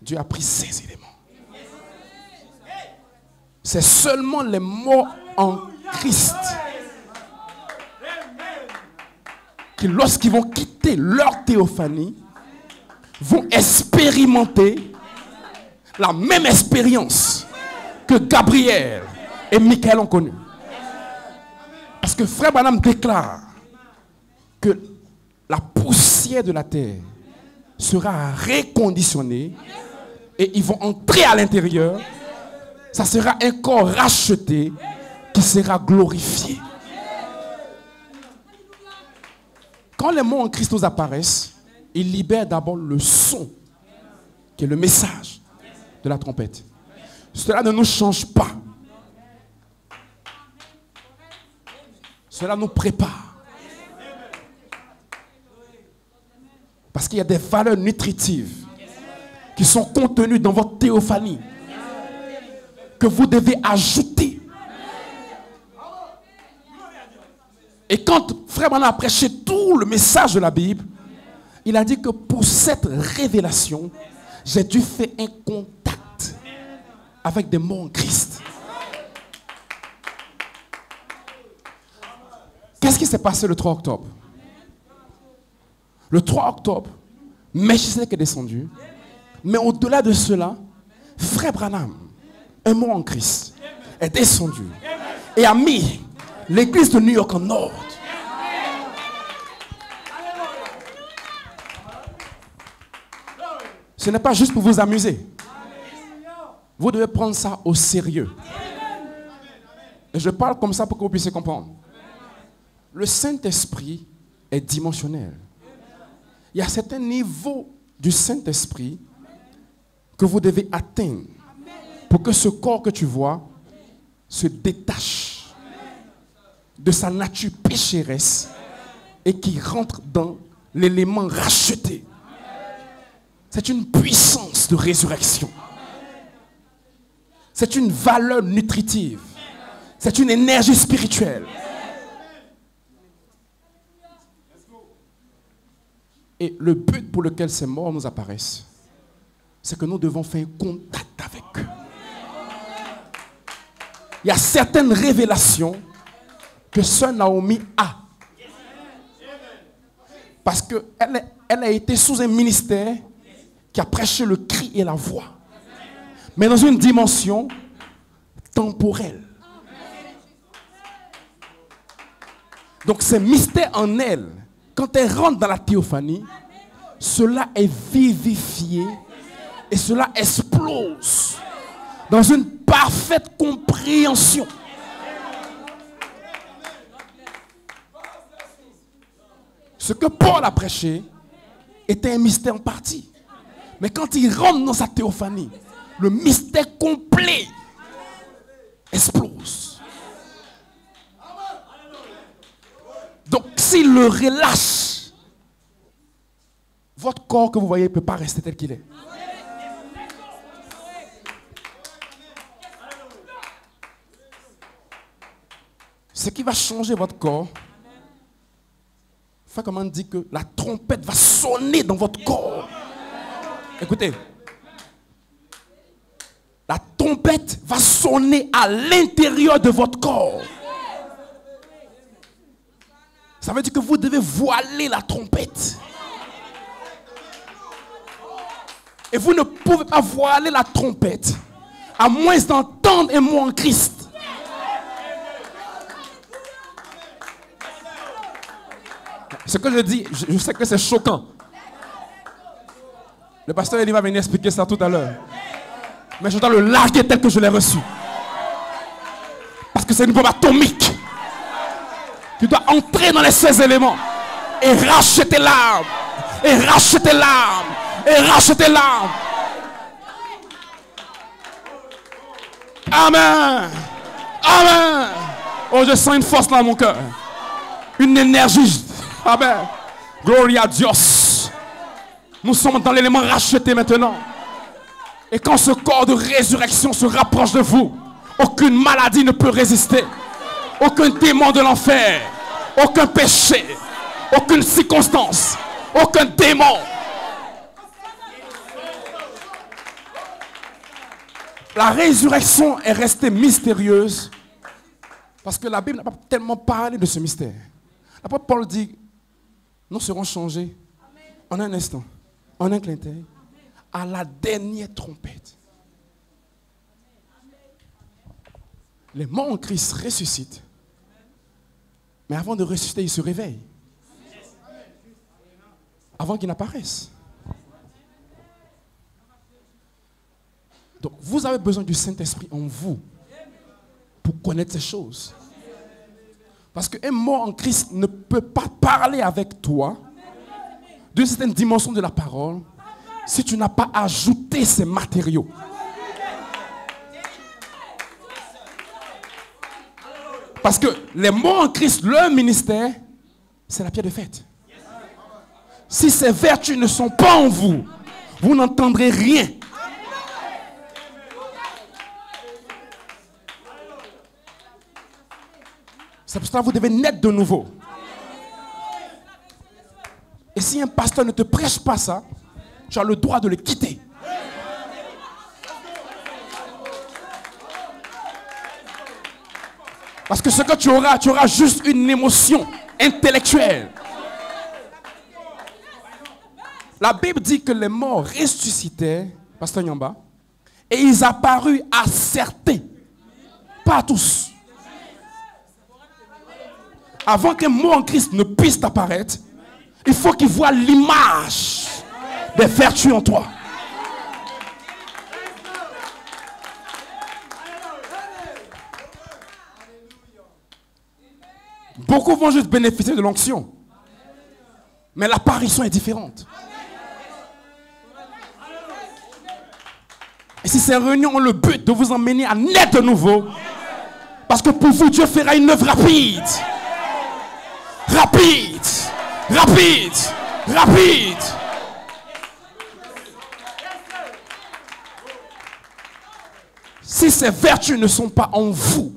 Dieu a pris ces éléments. C'est seulement les morts en Christ qui, lorsqu'ils vont quitter leur théophanie, vont expérimenter la même expérience que Gabriel et Michael ont connue. Parce que Frère Branham déclare que la poussière de la terre sera réconditionnée et ils vont entrer à l'intérieur. Ça sera un corps racheté qui sera glorifié. Quand les mots en Christ nous apparaissent, ils libèrent d'abord le son, qui est le message de la trompette. Cela ne nous change pas. Cela nous prépare. Parce qu'il y a des valeurs nutritives qui sont contenues dans votre théophanie que vous devez ajouter. Et quand Frère Branham a prêché tout le message de la Bible, il a dit que pour cette révélation, j'ai dû faire un contact avec des mots en Christ. Qu'est-ce qui s'est passé le 3 octobre? Le 3 octobre, Melchisedec est descendu. Mais au-delà de cela, Frère Branham, un mot en Christ, est descendu et a mis l'église de New York en ordre. Ce n'est pas juste pour vous amuser. Vous devez prendre ça au sérieux. Et je parle comme ça pour que vous puissiez comprendre. Le Saint-Esprit est dimensionnel. Il y a certains niveaux du Saint-Esprit que vous devez atteindre pour que ce corps que tu vois se détache de sa nature pécheresse et qui rentre dans l'élément racheté. C'est une puissance de résurrection. C'est une valeur nutritive. C'est une énergie spirituelle. Et le but pour lequel ces morts nous apparaissent, c'est que nous devons faire un contact avec eux. Il y a certaines révélations que sœur Naomi a. Parce qu'elle a été sous un ministère qui a prêché le cri et la voix. Mais dans une dimension temporelle. Donc ces mystères en elle, quand elle rentre dans la théophanie, cela est vivifié et cela explose dans une parfaite compréhension. Ce que Paul a prêché était un mystère en partie. Mais quand il rentre dans sa théophanie, le mystère complet explose. Donc s'il le relâche, votre corps que vous voyez ne peut pas rester tel qu'il est. Ce qui va changer votre corps, enfin, comment on dit que la trompette va sonner dans votre corps. Écoutez, la trompette va sonner à l'intérieur de votre corps. Ça veut dire que vous devez voiler la trompette. Et vous ne pouvez pas voiler la trompette à moins d'entendre un mot en Christ. Ce que je dis, je sais que c'est choquant. Le pasteur Eli va venir expliquer ça tout à l'heure. Mais je dois le larguer tel que je l'ai reçu. Parce que c'est une bombe atomique. Tu dois entrer dans les 16 éléments et racheter l'âme. Et racheter l'âme. Et racheter l'âme. Amen. Amen. Oh, je sens une force dans mon cœur. Une énergie. Amen. Gloria a Dios. Nous sommes dans l'élément racheté maintenant. Et quand ce corps de résurrection se rapproche de vous, aucune maladie ne peut résister. Aucun démon de l'enfer. Aucun péché. Aucune circonstance. Aucun démon. La résurrection est restée mystérieuse parce que la Bible n'a pas tellement parlé de ce mystère. L'apôtre Paul dit, nous serons changés en un instant, en un clin d'œil, à la dernière trompette. Les morts en Christ ressuscitent. Mais avant de ressusciter, ils se réveillent. Avant qu'ils n'apparaissent. Donc, vous avez besoin du Saint-Esprit en vous pour connaître ces choses. Parce qu'un mort en Christ ne peut pas parler avec toi d'une certaine dimension de la parole si tu n'as pas ajouté ces matériaux. Parce que les morts en Christ, leur ministère, c'est la pierre de fête. Si ces vertus ne sont pas en vous, vous n'entendrez rien. C'est pour ça que vous devez naître de nouveau. Et si un pasteur ne te prêche pas ça, tu as le droit de le quitter. Parce que ce que tu auras juste une émotion intellectuelle. La Bible dit que les morts ressuscitaient, pasteur Nyamba, et ils apparurent à certains, pas à tous. Avant qu'un mot en Christ ne puisse apparaître, il faut qu'il voie l'image des vertus en toi. Beaucoup vont juste bénéficier de l'onction. Mais l'apparition est différente. Et si ces réunions ont le but de vous emmener à naître de nouveau, parce que pour vous, Dieu fera une œuvre rapide. Rapide, rapide, rapide. Si ces vertus ne sont pas en vous,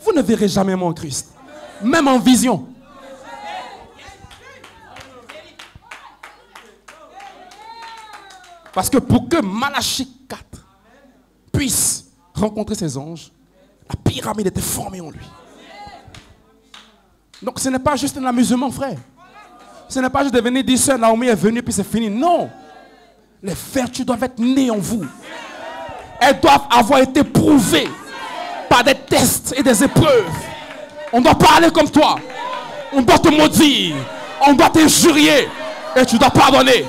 vous ne verrez jamais mon Christ. Même en vision. Parce que pour que Malachie 4 puisse rencontrer ses anges, la pyramide était formée en lui. Donc ce n'est pas juste un amusement, frère. Ce n'est pas juste de venir dire, sœur Naomi est venue puis c'est fini. Non. Les vertus doivent être nées en vous. Elles doivent avoir été prouvées par des tests et des épreuves. On doit parler comme toi. On doit te maudire. On doit t'injurier. Et tu dois pardonner.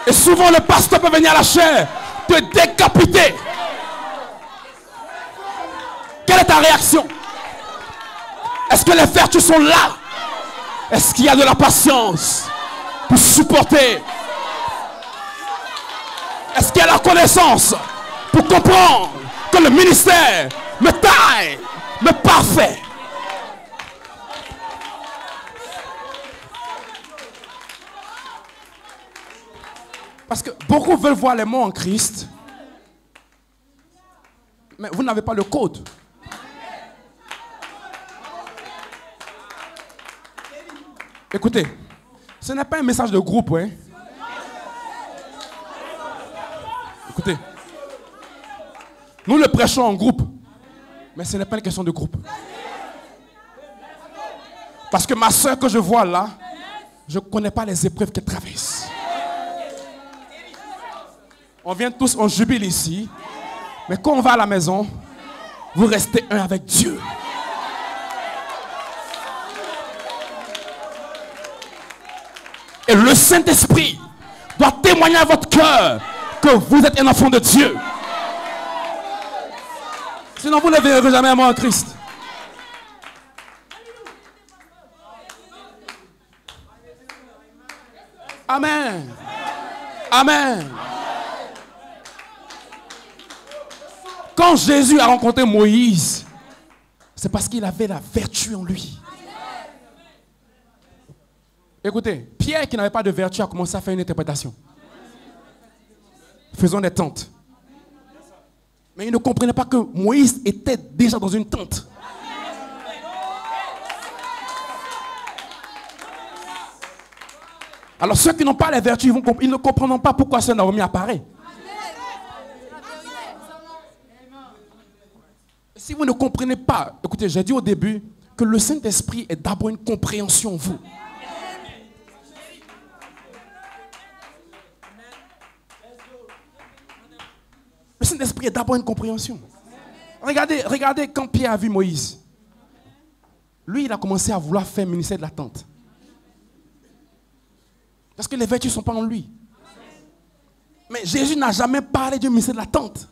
Et souvent le pasteur peut venir à la chair te décapiter. Quelle est ta réaction? Est-ce que les vertus sont là? Est-ce qu'il y a de la patience pour supporter? Est-ce qu'il y a la connaissance pour comprendre que le ministère me taille, me parfait? Parce que beaucoup veulent voir les mots en Christ, mais vous n'avez pas le code. Écoutez, ce n'est pas un message de groupe, hein. Écoutez, nous le prêchons en groupe, mais ce n'est pas une question de groupe. Parce que ma soeur que je vois là, je ne connais pas les épreuves qu'elle traverse. On vient tous, on jubile ici, mais quand on va à la maison, vous restez un avec Dieu. Et le Saint-Esprit doit témoigner à votre cœur que vous êtes un enfant de Dieu. Sinon, vous ne verrez jamais à moi en Christ. Amen. Amen. Quand Jésus a rencontré Moïse, c'est parce qu'il avait la vertu en lui. Écoutez, Pierre qui n'avait pas de vertu a commencé à faire une interprétation. Faisons des tentes. Mais il ne comprenait pas que Moïse était déjà dans une tente. Alors ceux qui n'ont pas les vertus, ils ne comprendront pas pourquoi ce Naomi apparaît. Si vous ne comprenez pas, écoutez, j'ai dit au début que le Saint-Esprit est d'abord une compréhension en vous. Le Saint-Esprit est d'abord une compréhension. Regardez quand Pierre a vu Moïse. Lui, il a commencé à vouloir faire le ministère de la tente. Parce que les vertus ne sont pas en lui. Mais Jésus n'a jamais parlé du ministère de la tente.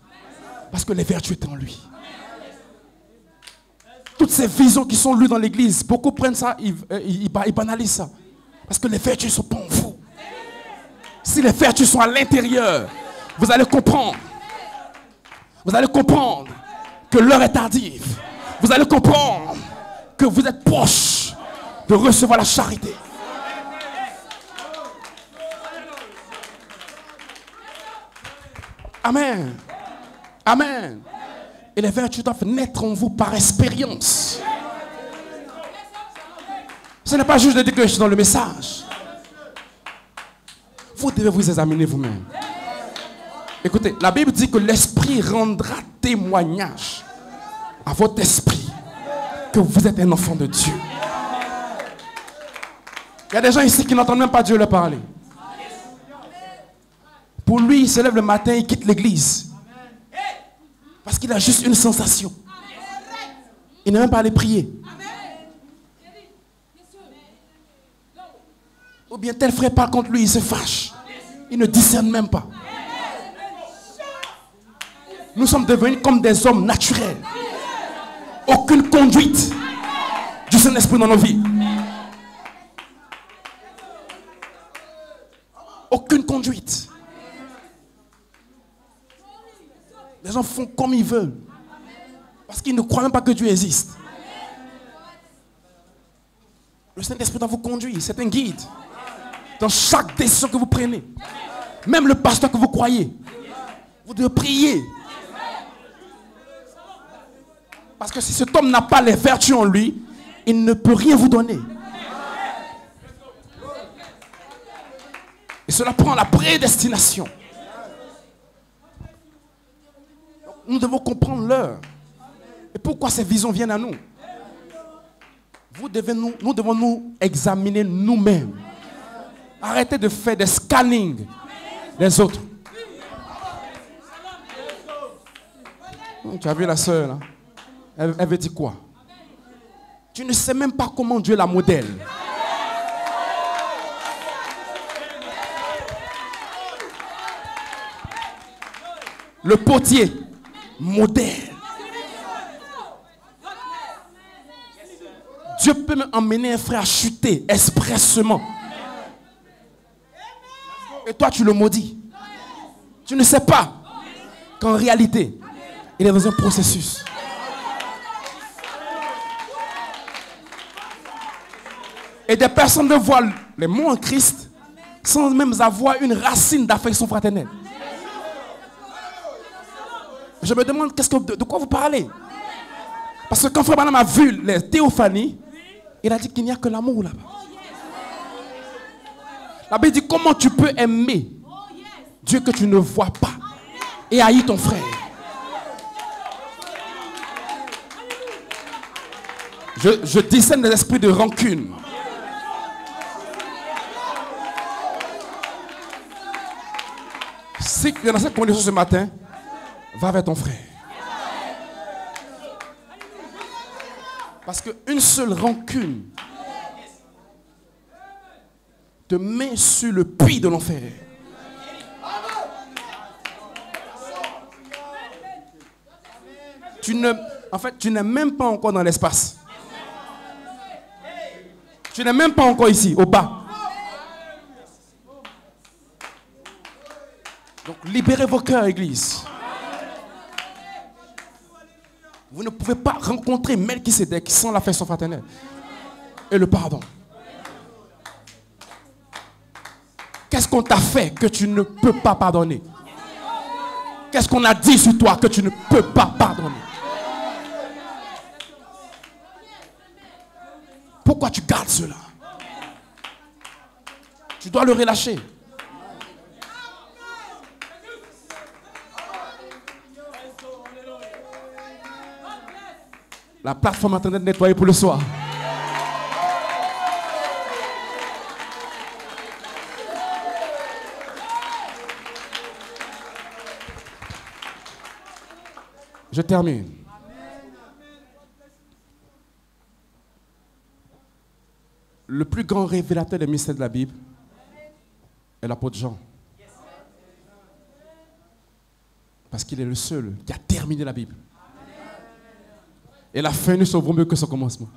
Parce que les vertus étaient en lui. Toutes ces visions qui sont lues dans l'église, beaucoup prennent ça, ils banalisent ça. Parce que les vertus ne sont pas en vous. Si les vertus sont à l'intérieur, vous allez comprendre. Vous allez comprendre que l'heure est tardive. Vous allez comprendre que vous êtes proche de recevoir la charité. Amen. Amen. Et les vertus doivent naître en vous par expérience. Ce n'est pas juste de dire que je suis dans le message. Vous devez vous examiner vous-même. Écoutez, la Bible dit que l'Esprit rendra témoignage à votre esprit que vous êtes un enfant de Dieu. Il y a des gens ici qui n'entendent même pas Dieu leur parler. Pour lui, il se lève le matin, il quitte l'église. Parce qu'il a juste une sensation. Il n'est même pas allé prier. Ou bien tel frère parle contre lui, il se fâche. Il ne discerne même pas. Nous sommes devenus comme des hommes naturels. Aucune conduite du Saint-Esprit dans nos vies. Aucune conduite. Les gens font comme ils veulent. Parce qu'ils ne croient même pas que Dieu existe. Le Saint-Esprit doit vous conduire. C'est un guide. Dans chaque décision que vous prenez. Même le pasteur que vous croyez. Vous devez prier. Parce que si cet homme n'a pas les vertus en lui, il ne peut rien vous donner. Cela prend la prédestination. Nous devons comprendre l'heure. Et pourquoi ces visions viennent à nous. Nous devons nous examiner nous-mêmes. Arrêtez de faire des scannings des autres. Tu as vu la sœur là? Elle veut dire quoi? Tu ne sais même pas comment Dieu la modèle. Le potier modèle. Dieu peut m'emmener un frère à chuter expressement. Et toi, tu le maudis. Tu ne sais pas qu'en réalité, il est dans un processus. Et des personnes voient les mots en Christ sans même avoir une racine d'affection fraternelle. Je me demande de quoi vous parlez. Parce que quand Frère Branham a vu les théophanies, il a dit qu'il n'y a que l'amour là-bas. La Bible dit comment tu peux aimer Dieu que tu ne vois pas et haïr ton frère. Je discerne des esprits de rancune. Si tu es dans cette condition ce matin, va vers ton frère. Parce qu'une seule rancune te met sur le puits de l'enfer. Tu n'es même pas encore dans l'espace. Tu n'es même pas encore ici, au bas. Donc libérez vos cœurs, Église. Vous ne pouvez pas rencontrer Melchisédek sans l'affection fraternelle et le pardon. Qu'est-ce qu'on t'a fait que tu ne peux pas pardonner? Qu'est-ce qu'on a dit sur toi que tu ne peux pas pardonner? Pourquoi tu gardes cela? Tu dois le relâcher. La plateforme internet nettoyée pour le soir. Je termine. Le plus grand révélateur des mystères de la Bible est l'apôtre Jean. Parce qu'il est le seul qui a terminé la Bible. Et la fin ne sauve mieux que son commencement.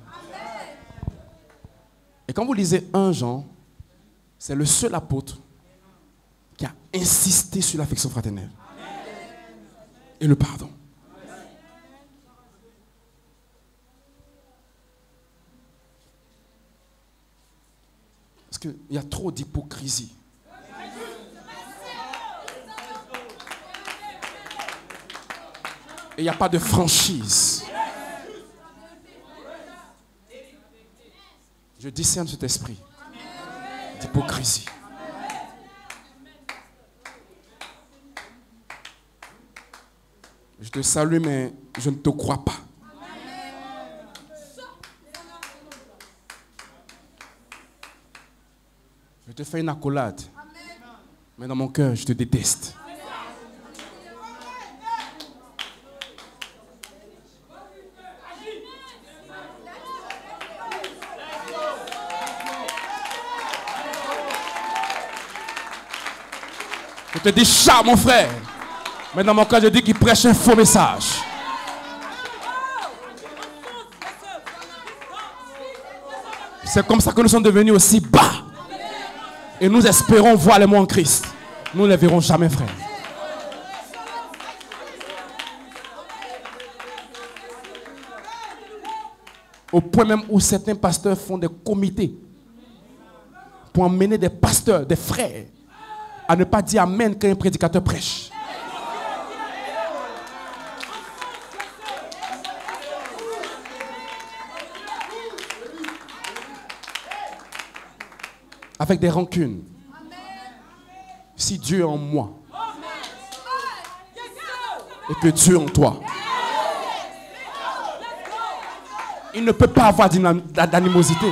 Et quand vous lisez 1 Jean, c'est le seul apôtre qui a insisté sur l'affection fraternelle et le pardon. Parce qu'il y a trop d'hypocrisie. Et il n'y a pas de franchise. Je discerne cet esprit d'hypocrisie. Je te salue, mais je ne te crois pas. Je te fais une accolade, mais dans mon cœur, je te déteste. Je te dis chat, mon frère. Mais dans mon cas, je dis qu'il prêche un faux message. C'est comme ça que nous sommes devenus aussi bas. Et nous espérons voir les mots en Christ. Nous ne les verrons jamais, frère. Au point même où certains pasteurs font des comités pour emmener des pasteurs, des frères, à ne pas dire amen quand un prédicateur prêche. Avec des rancunes. Si Dieu est en moi et que Dieu est en toi, il ne peut pas avoir d'animosité.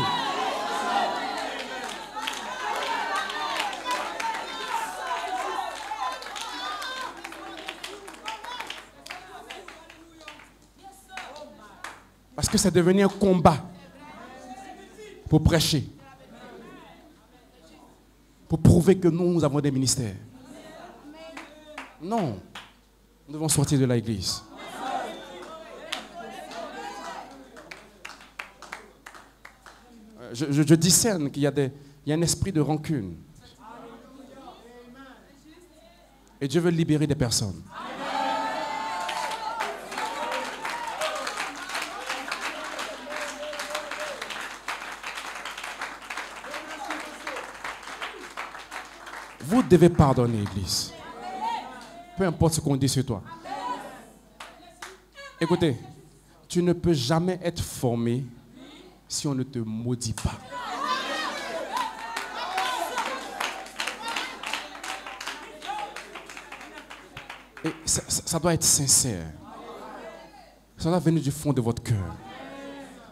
Parce que c'est devenu un combat pour prêcher, pour prouver que nous avons des ministères. Non, nous devons sortir de l'église. Je discerne qu'il y a un esprit de rancune. Et Dieu veut libérer des personnes. Vous devez pardonner, Église. Peu importe ce qu'on dit sur toi. Écoutez, tu ne peux jamais être formé si on ne te maudit pas. Et ça doit être sincère. Ça doit venir du fond de votre cœur.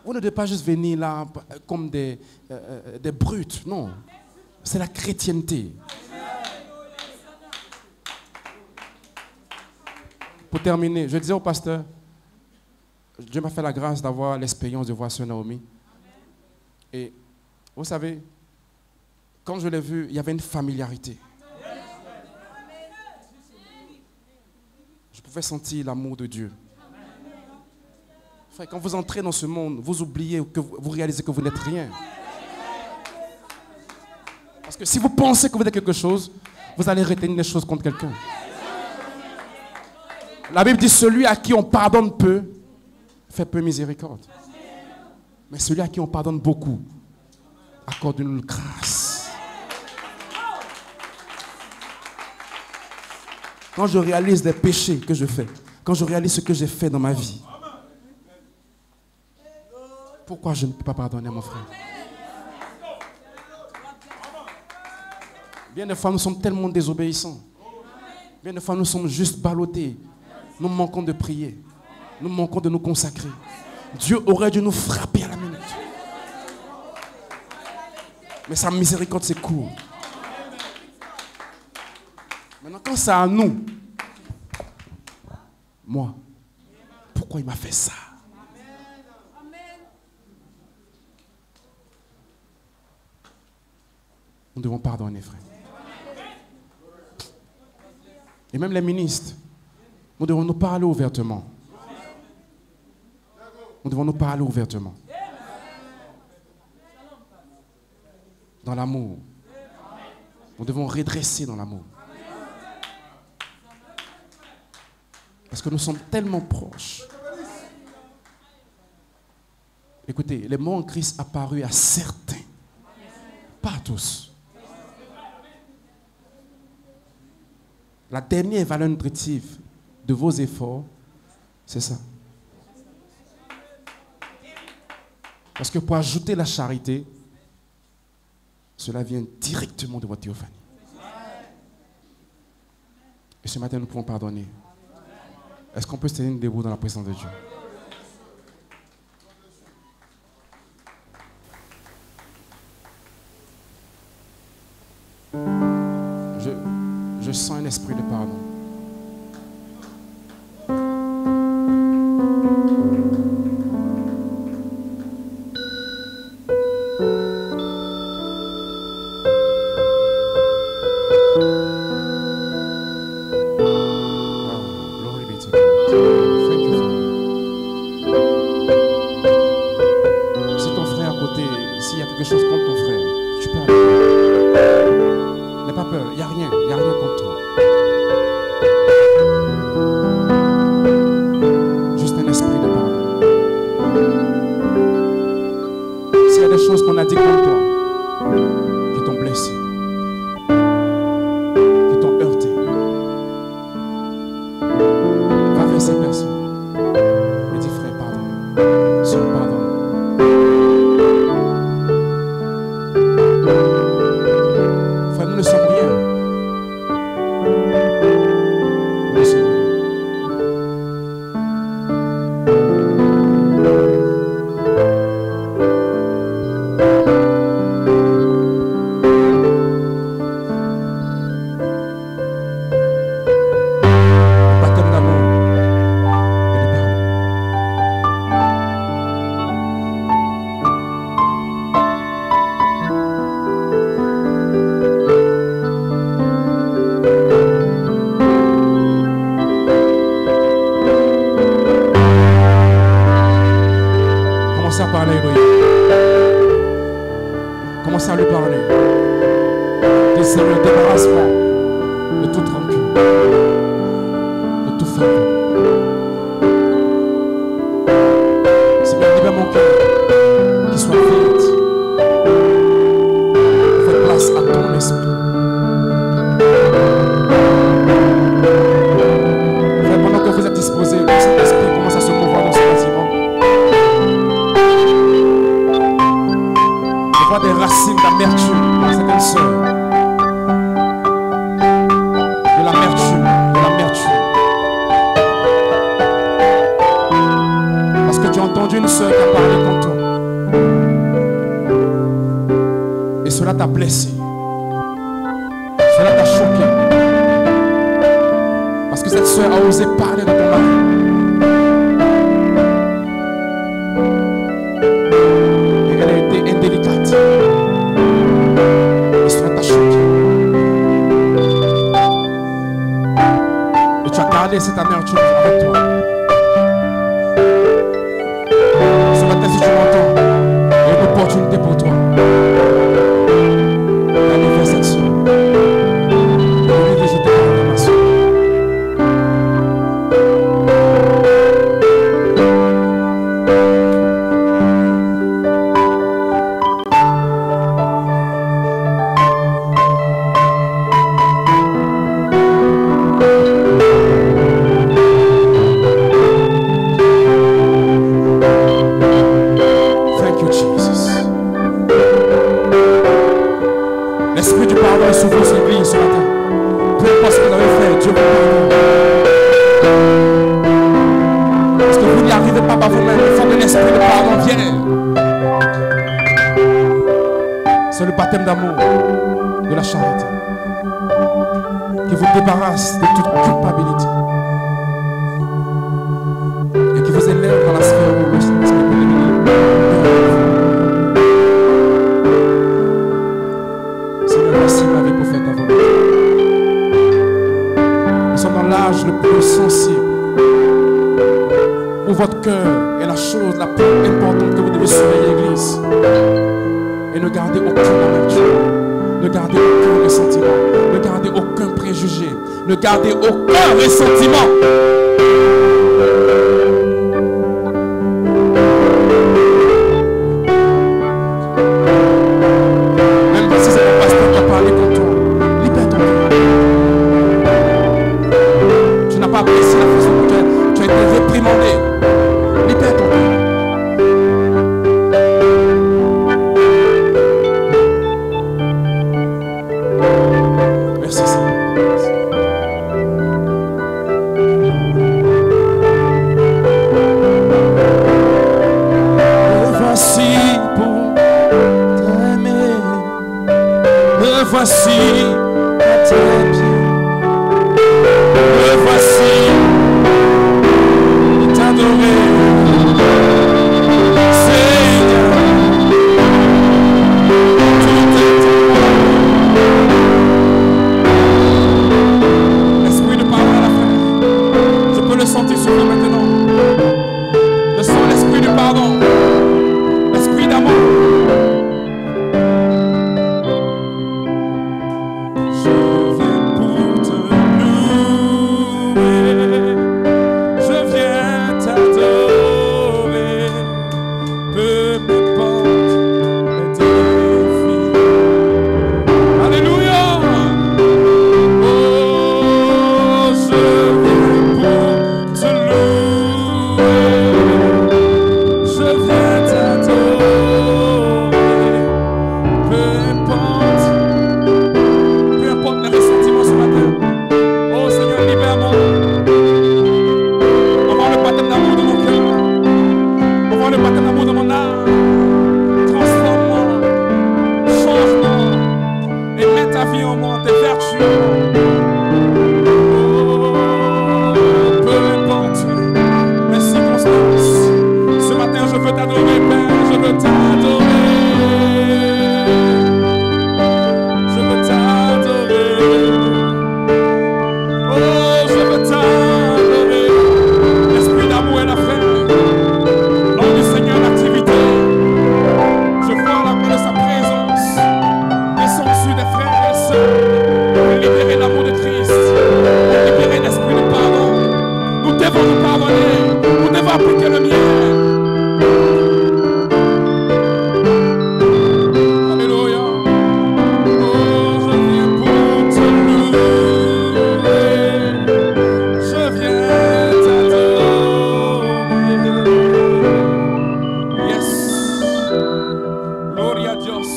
Vous ne devez pas juste venir là comme des brutes. Non. C'est la chrétienté. Pour terminer, je disais au pasteur, Dieu m'a fait la grâce d'avoir l'expérience de voir Sœur Naomi. Et vous savez, quand je l'ai vue, il y avait une familiarité. Je pouvais sentir l'amour de Dieu. Frère, quand vous entrez dans ce monde, vous oubliez, vous réalisez que vous n'êtes rien. Parce que si vous pensez que vous êtes quelque chose, vous allez retenir les choses contre quelqu'un. La Bible dit, celui à qui on pardonne peu, fait peu miséricorde. Mais celui à qui on pardonne beaucoup, accorde-nous grâce. Quand je réalise les péchés que je fais, quand je réalise ce que j'ai fait dans ma vie, pourquoi je ne peux pas pardonner à mon frère? Bien des fois, nous sommes tellement désobéissants. Bien des fois, nous sommes juste ballottés. Nous manquons de prier. Nous manquons de nous consacrer. Dieu aurait dû nous frapper à la minute. Mais sa miséricorde, c'est court. Maintenant, quand c'est à nous, moi, pourquoi il m'a fait ça? Nous devons pardonner, frère. Et même les ministres, nous devons nous parler ouvertement. Nous devons nous parler ouvertement. Dans l'amour. Nous devons redresser dans l'amour. Parce que nous sommes tellement proches. Écoutez, les mots en Christ apparus à certains. Pas à tous. La dernière valeur nutritive de vos efforts, c'est ça. Parce que pour ajouter la charité, cela vient directement de votre théophanie. Et ce matin, nous pouvons pardonner. Est-ce qu'on peut se tenir debout dans la présence de Dieu? Je sens un esprit de pardon. Il n'y a rien contre toi. commencez à lui parler. Dis Seigneur, débarrasse-moi de toute rancune, de tout fardeau. Seigneur, libère mon cœur, qu'il soit vide. Fais place à ton esprit. Frère, pendant que vous êtes disposés, le Saint-Esprit commence à se mouvoir dans ce bâtiment. Je vois des racines d'amertume dans certaines sœurs. De l'amertume. Parce que tu as entendu une sœur qui a parlé contre toi. Et cela t'a blessé. Cela t'a choqué. Parce que cette sœur a osé parler de ton mari. Et elle a été indélicate. Et cela t'a choqué. Et tu as gardé cette amertume avec toi. Ce matin, si tu m'entends, il y a une opportunité pour toi. D'aller vers cette soeur. De lui dire, je te parle, ma soeur. Thank you, Jesus. L'esprit du pardon est sur vos églises ce matin. Peu importe ce que vous avez fait, Dieu vous pardonne. Parce que vous n'y arrivez pas par vous-même. Il faut que l'esprit de pardon vienne. C'est le baptême d'amour, de la charité, qui vous débarrasse de toute culpabilité et qui vous élève dans la sphère où le Saint-Esprit peut devenir. Seigneur, merci ma vie pour faire ta volonté. Nous sommes dans l'âge le plus sensible où votre cœur est la chose la plus importante que vous devez surveiller, Église. Et ne gardez aucune amertume, ne gardez aucun ressentiment, ne gardez aucun préjugé, ne gardez aucun ressentiment. Même si c'est ton pasteur qui a parlé contre toi, libère ton cœur. Tu n'as pas apprécié la façon dont tu as été réprimandé. Libère ton cœur. Merci Seigneur. Me voici pour t'aimer. Me voici à tes pieds. Me voici pour t'adorer. Seigneur, tout est toi. Esprit de pardon à la fin. Je peux le sentir sur vous maintenant. Je sens l'esprit du pardon. L'esprit d'amour. Je viens pour te louer. Je viens t'adorer. Peu m'importe les défis. Alléluia. Oh, je viens pour te louer. devons nous pardonner. Nous devons appliquer le mien. Alléluia. Oh, je viens pour te louer. Je viens t'adorer. Yes. Gloria a Dios.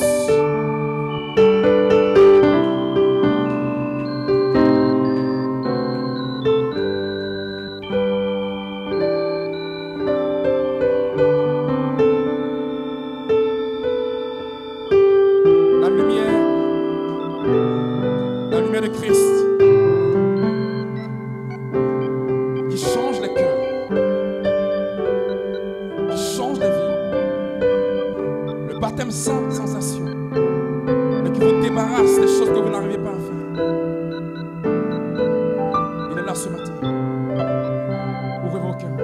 La lumière de Christ qui change les cœurs, qui change les vies. Le baptême sans sensation, mais qui vous débarrasse des choses que vous n'arrivez pas à faire. Il est là ce matin. Ouvrez vos cœurs.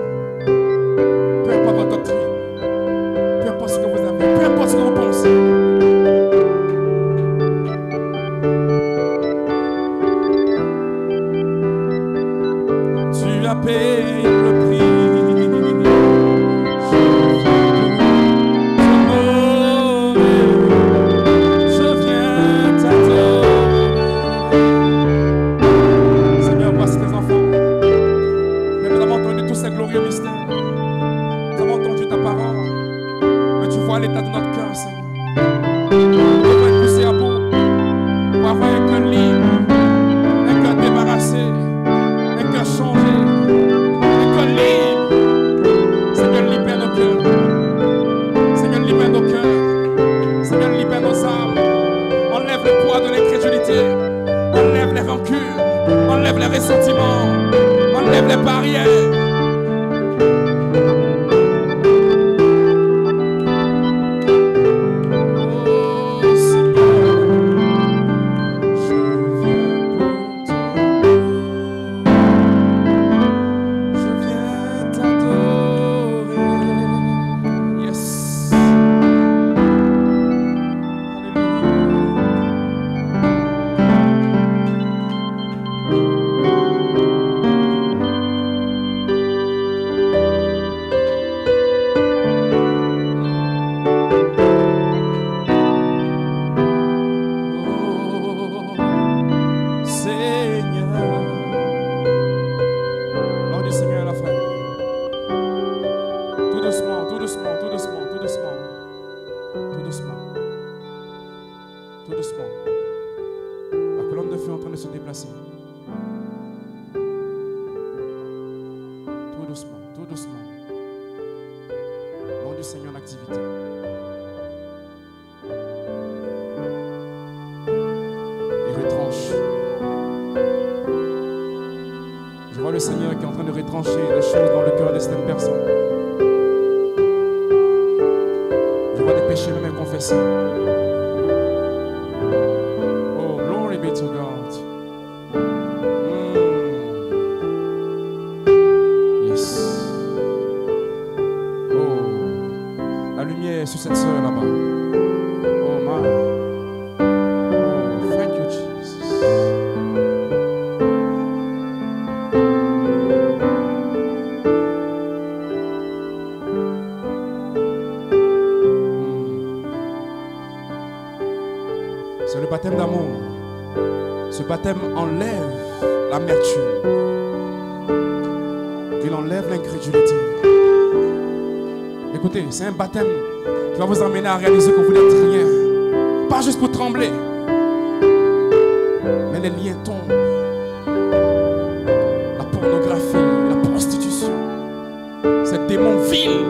Peu importe votre doctrine, peu importe ce que vous avez, peu importe ce que vous pensez. Tu as payé le prix. Je viens t'adorer. Seigneur, voici tes enfants. Mais nous avons entendu tous ces glorieux mystères. Nous avons entendu ta parole. Mais tu vois l'état de notre cœur, Seigneur. Nous devons être poussés à bout pour avoir un cœur libre, un cœur débarrassé, un cœur changé, un cœur libre. Seigneur, libère nos cœurs. Seigneur, libère nos cœurs. Seigneur, libère nos âmes. Enlève le poids de l'incrédulité. Enlève les rancunes. Enlève les ressentiments. Enlève les barrières. Oh Seigneur, je viens pour te louer. Je viens t'adorer. Yes. Oh Seigneur. Lors du Seigneur à la fin. Tout doucement, tout doucement, tout doucement, tout doucement. Tout doucement. Tout doucement. La colonne de feu est en train de se déplacer. Tout doucement, tout doucement. Nom du Seigneur en activité. Il retranche. Je vois le Seigneur qui est en train de retrancher des choses dans le cœur de certaines personnes. Je vois des péchés même inconfessés. Oh, glory be to God. Yes. Oh, la lumière est sur cette sœur là-bas. Oh, my. Oh, thank you, Jesus. C'est le baptême d'amour. Ce baptême enlève l'amertume. Il enlève l'incrédulité. Écoutez, c'est un baptême qui va vous emmener à réaliser que vous n'êtes rien. Pas juste pour trembler. Mais les liens tombent. La pornographie, la prostitution. Ces démons vils.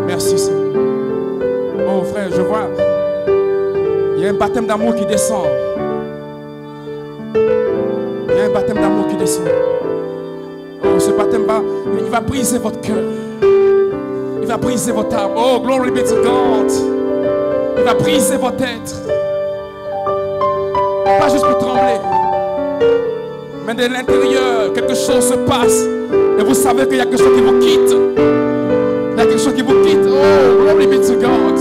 Merci Seigneur. Oh frère, je vois, il y a un baptême d'amour qui descend. Il y a un baptême d'amour qui descend. Oh, ce baptême il va briser votre cœur. Il va briser votre âme. Oh, glory be to God. Il va briser votre être. Pas juste pour trembler, mais de l'intérieur, quelque chose se passe. Et vous savez qu'il y a quelque chose qui vous quitte. Il y a quelque chose qui vous quitte. Oh, glory be to God.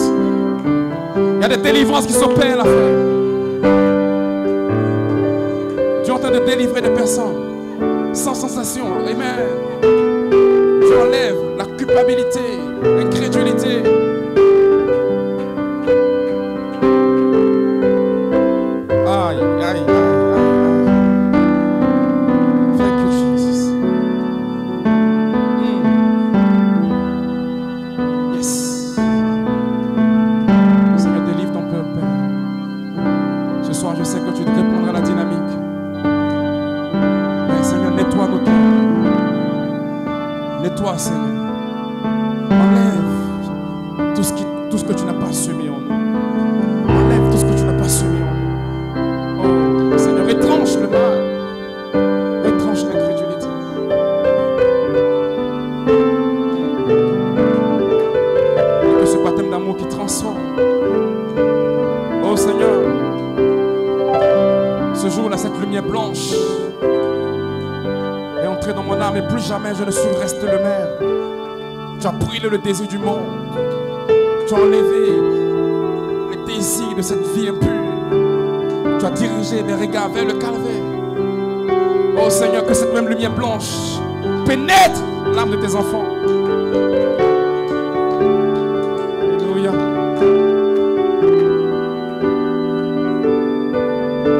Il y a des délivrances qui s'opèrent là, frère. délivrer des personnes sans sensation. Amen. Tu enlèves la culpabilité, l'incrédulité. Aïe, aïe, aïe, aïe. Thank you, Jesus. Yes. Seigneur, délivre ton peuple, Père. Ce soir, je sais que tu répondras à la dynamique. Mais Seigneur, nettoie nos cœurs. Nettoie, Seigneur. Enlève tout ce que tu n'as pas semé en nous. Enlève tout ce que tu n'as pas semé en nous. Oh, Seigneur, retranche le mal. Retranche l'incrédulité. Et que ce baptême d'amour qui transforme. Oh, Seigneur, ce jour-là, cette lumière blanche est entrée dans mon âme et plus jamais je ne suis resté le même. Tu as brûlé le désir du monde. Tu as enlevé les désirs de cette vie impure. Tu as dirigé mes regards vers le calvaire. Oh Seigneur, que cette même lumière blanche pénètre l'âme de tes enfants. Alléluia.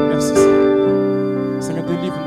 Merci Seigneur. Seigneur, délivre-nous.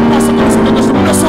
Nous avons besoin de toi.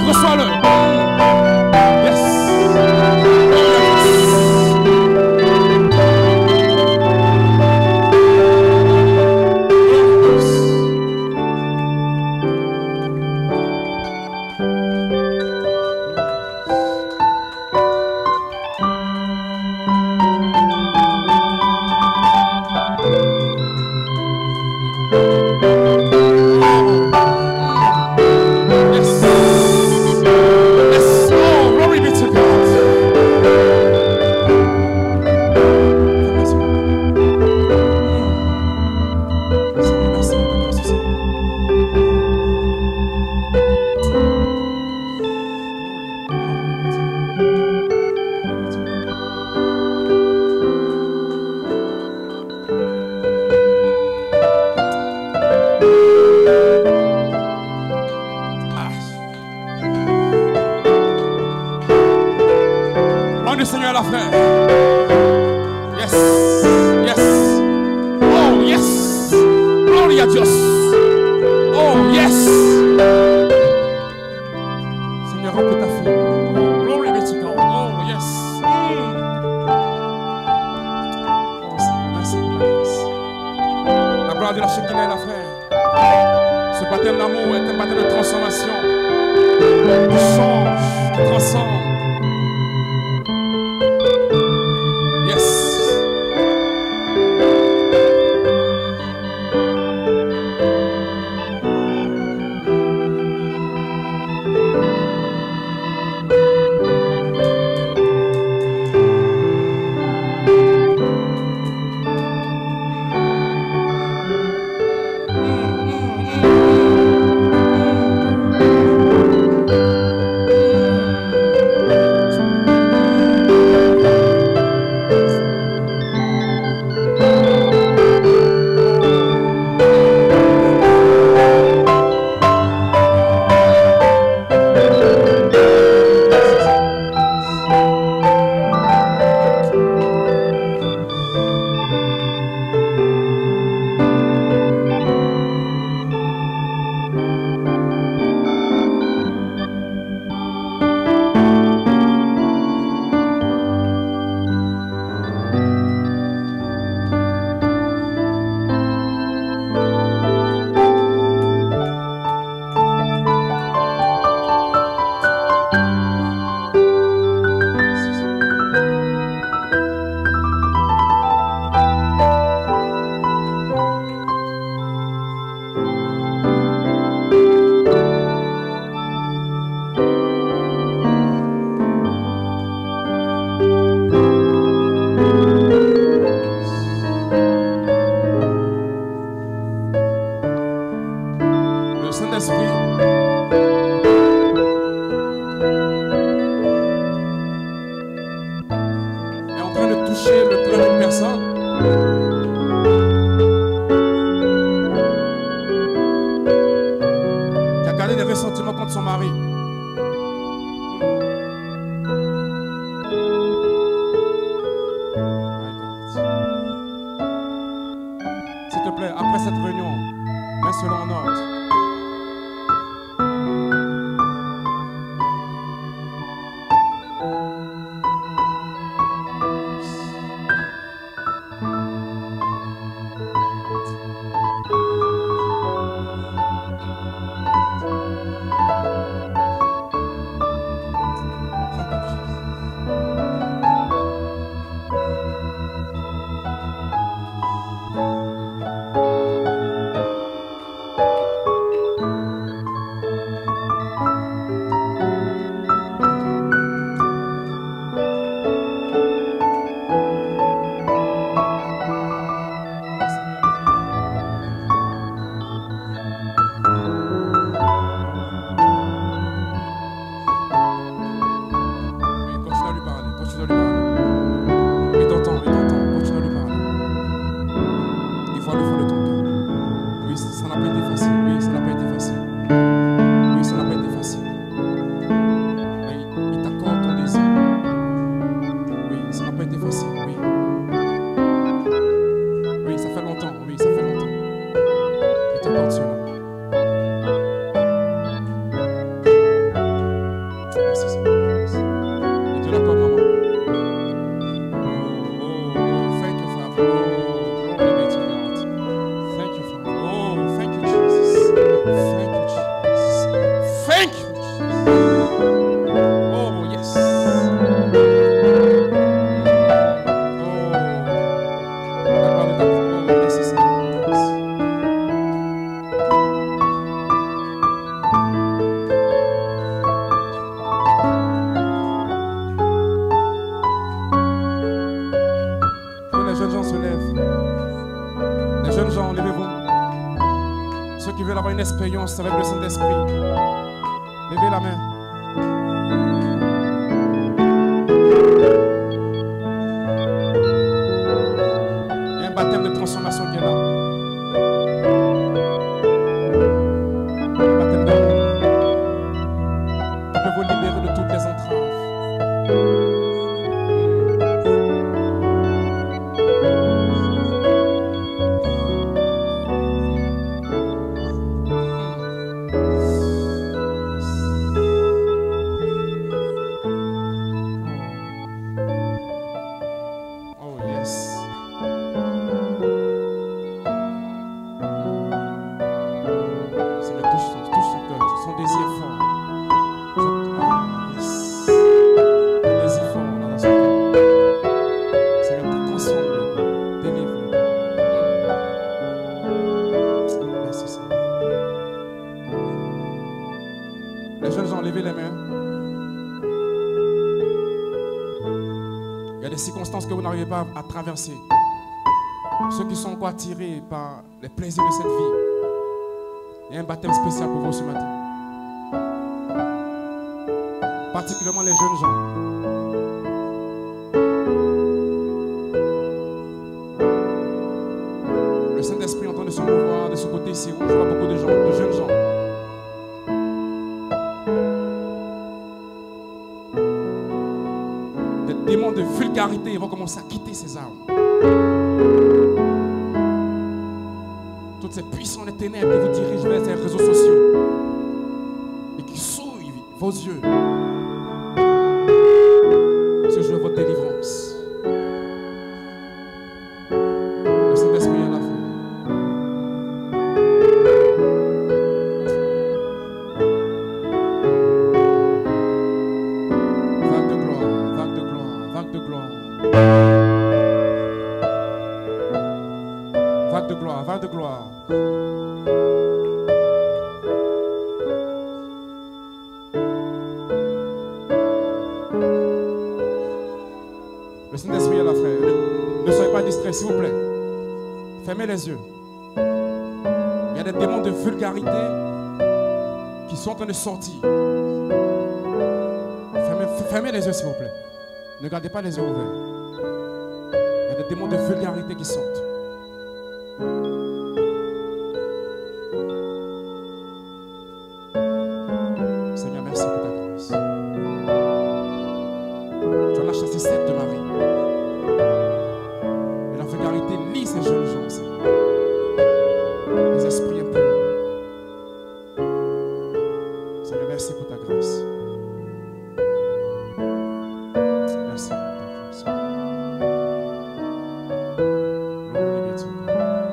Reçois-le. Yes. du Seigneur à la frère. Yes. Yes. Oh, yes. Glory à Dieu. Oh, yes. Seigneur, remplis ta fille. Oh, glory be to God. Oh, yes. Oh, Seigneur, merci pour la grâce. La gloire de la Shekinah et la frère. Ce baptême d'amour est un baptême de transformation. Qui change, qui transforme. Yes. Expérience avec le Saint-Esprit. Levez la main. Il y a un baptême de transformation qui est là. Un baptême d'amour. Ça peut vous libérer de toutes les entraves. gens, levez les mains. Il y a des circonstances que vous n'arrivez pas à traverser. Ceux qui sont encore attirés par les plaisirs de cette vie, il y a un baptême spécial pour vous ce matin. Particulièrement les jeunes gens. Le Saint-Esprit est en train de se mouvoir de ce côté ici. On voit beaucoup de gens, de jeunes gens. Des démons de vulgarité, ils vont commencer à quitter ces armes. Toutes ces puissances des ténèbres qui vous dirigent vers ces réseaux sociaux et qui souillent vos yeux. Ce jour, votre délivrance. Le Saint-Esprit est là. Vague de gloire, vague de gloire, vague de gloire. Vague de gloire, vague de gloire. Le Saint-Esprit est là, frère. Ne soyez pas distraits, s'il vous plaît. Fermez les yeux. Il y a des démons de vulgarité qui sont en train de sortir. Fermez les yeux, s'il vous plaît. Ne gardez pas les yeux ouverts. Il y a des démons de vulgarité qui sortent. Seigneur, merci pour ta grâce. Tu en as chassé 7 de Marie. Et la vulgarité lie ces jeunes gens, Seigneur. Les esprits impurs. Seigneur, merci pour ta grâce. Merci pour ta grâce. Glory be to God.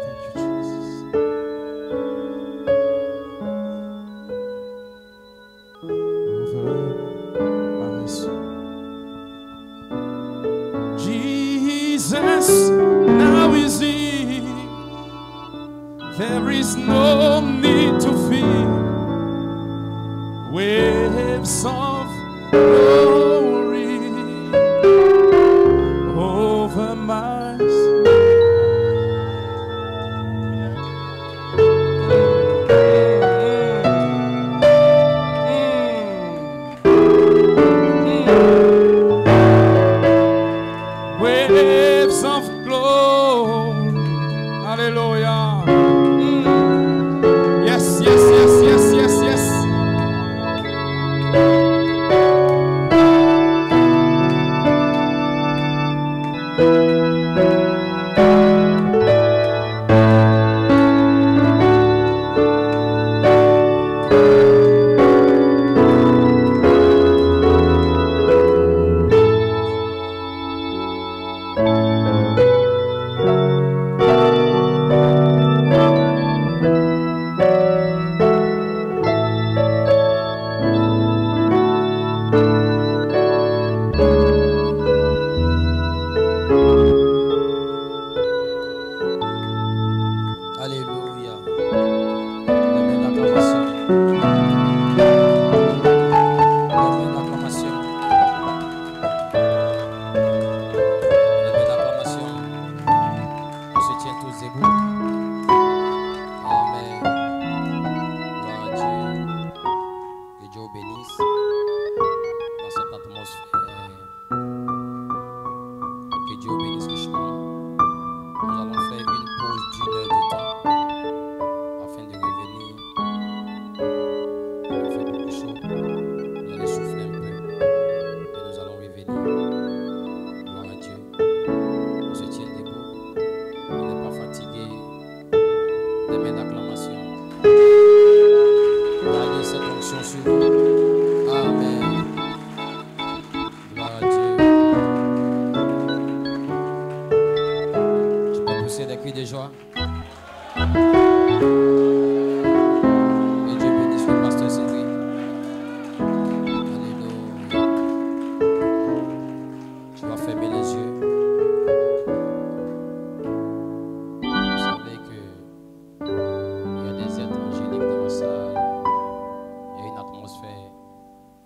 Thank you, Jesus. Over my soul. Jesus, now is He. There is no need to fear. Waves of glory over my soul. Waves of glory. Hallelujah. Yes, yes, yes, yes, yes, yes.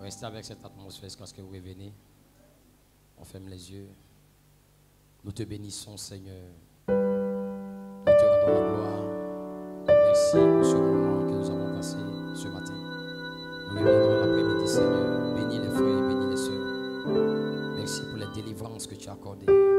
Restez avec cette atmosphère lorsque vous revenez. On ferme les yeux. Nous te bénissons, Seigneur. Nous te rendons la gloire. Merci pour ce moment que nous avons passé ce matin. Nous reviendrons l'après-midi, Seigneur. Bénis les frères, bénis les sœurs. Merci pour les délivrances que tu as accordées.